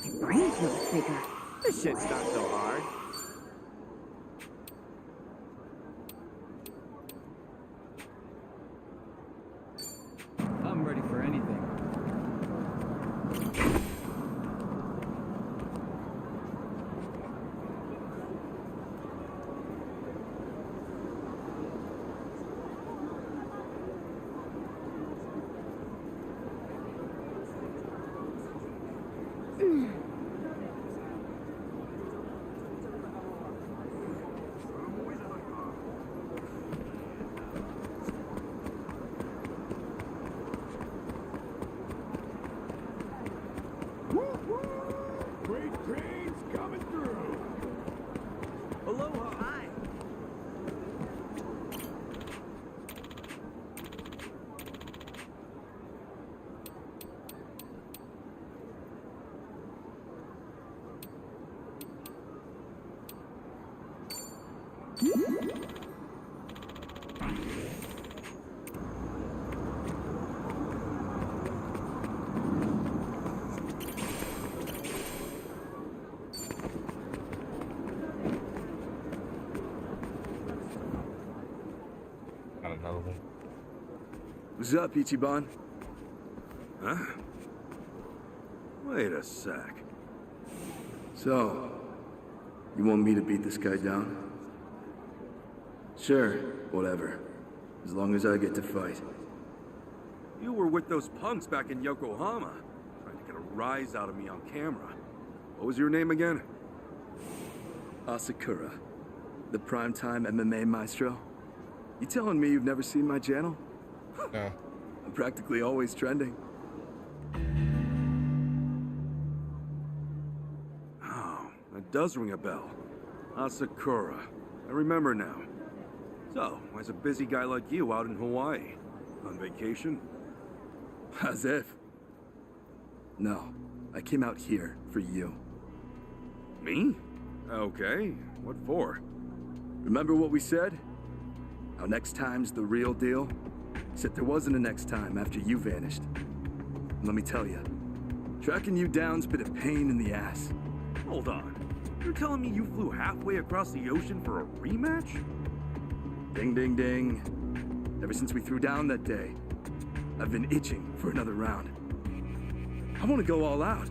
My brain feels bigger. This shit's not so hard. I'm ready for anything. Great trains coming through. Aloha. Hi. Got another one. What's up, Ichiban? Huh? Wait a sec. So, you want me to beat this guy down? Sure, whatever. As long as I get to fight. You were with those punks back in Yokohama, trying to get a rise out of me on camera. What was your name again? Asakura, the primetime MMA maestro. You telling me you've never seen my channel? No. I'm practically always trending. Oh, that does ring a bell. Asakura. I remember now. So, why's a busy guy like you out in Hawaii? On vacation? As if. No, I came out here for you. Me? Okay, what for? Remember what we said? How next time's the real deal? Except there wasn't a next time after you vanished. And let me tell you, tracking you down's been a pain in the ass. Hold on. You're telling me you flew halfway across the ocean for a rematch? Ding, ding, ding. Ever since we threw down that day, I've been itching for another round. I want to go all out.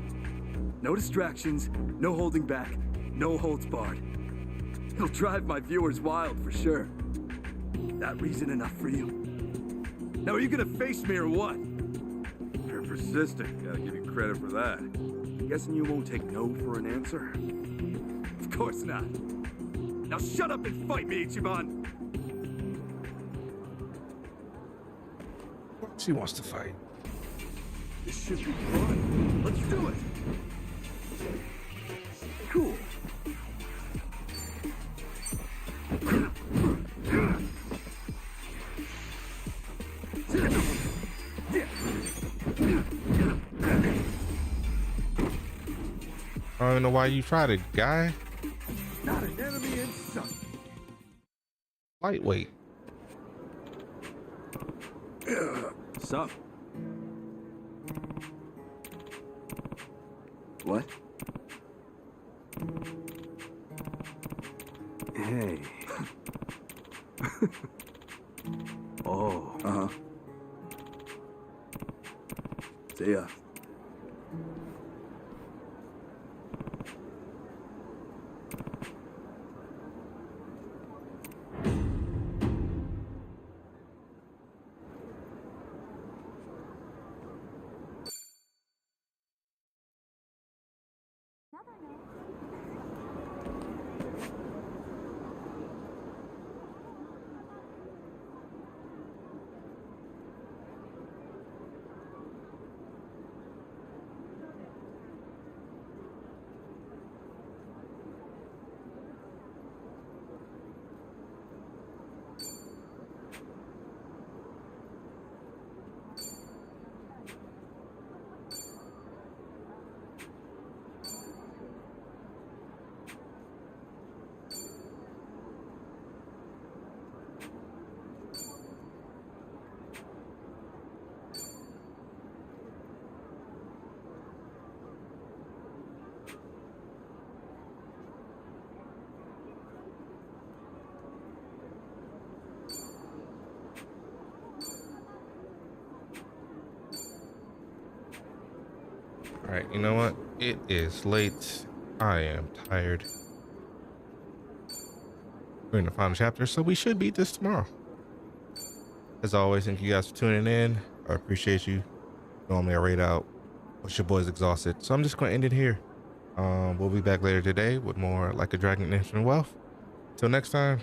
No distractions, no holding back, no holds barred. It'll drive my viewers wild for sure. That reason enough for you? Now are you gonna face me or what? You're persistent. Gotta give you credit for that. Guessing you won't take no for an answer? Of course not. Now shut up and fight me, Ichiban! She wants to fight. This should be fun. Let's do it! Cool. I don't even know why you tried it, guy. Not an enemy in sight. Lightweight. Sup? What? Hey. Oh. Uh-huh. See ya. All right, you know what? It is late. I am tired. We're in the final chapter, so we should beat this tomorrow. As always, thank you guys for tuning in. I appreciate you. Normally I rate out, but your boy's exhausted, so I'm just going to end it here. We'll be back later today with more Like a Dragon Infinite Wealth. Till next time.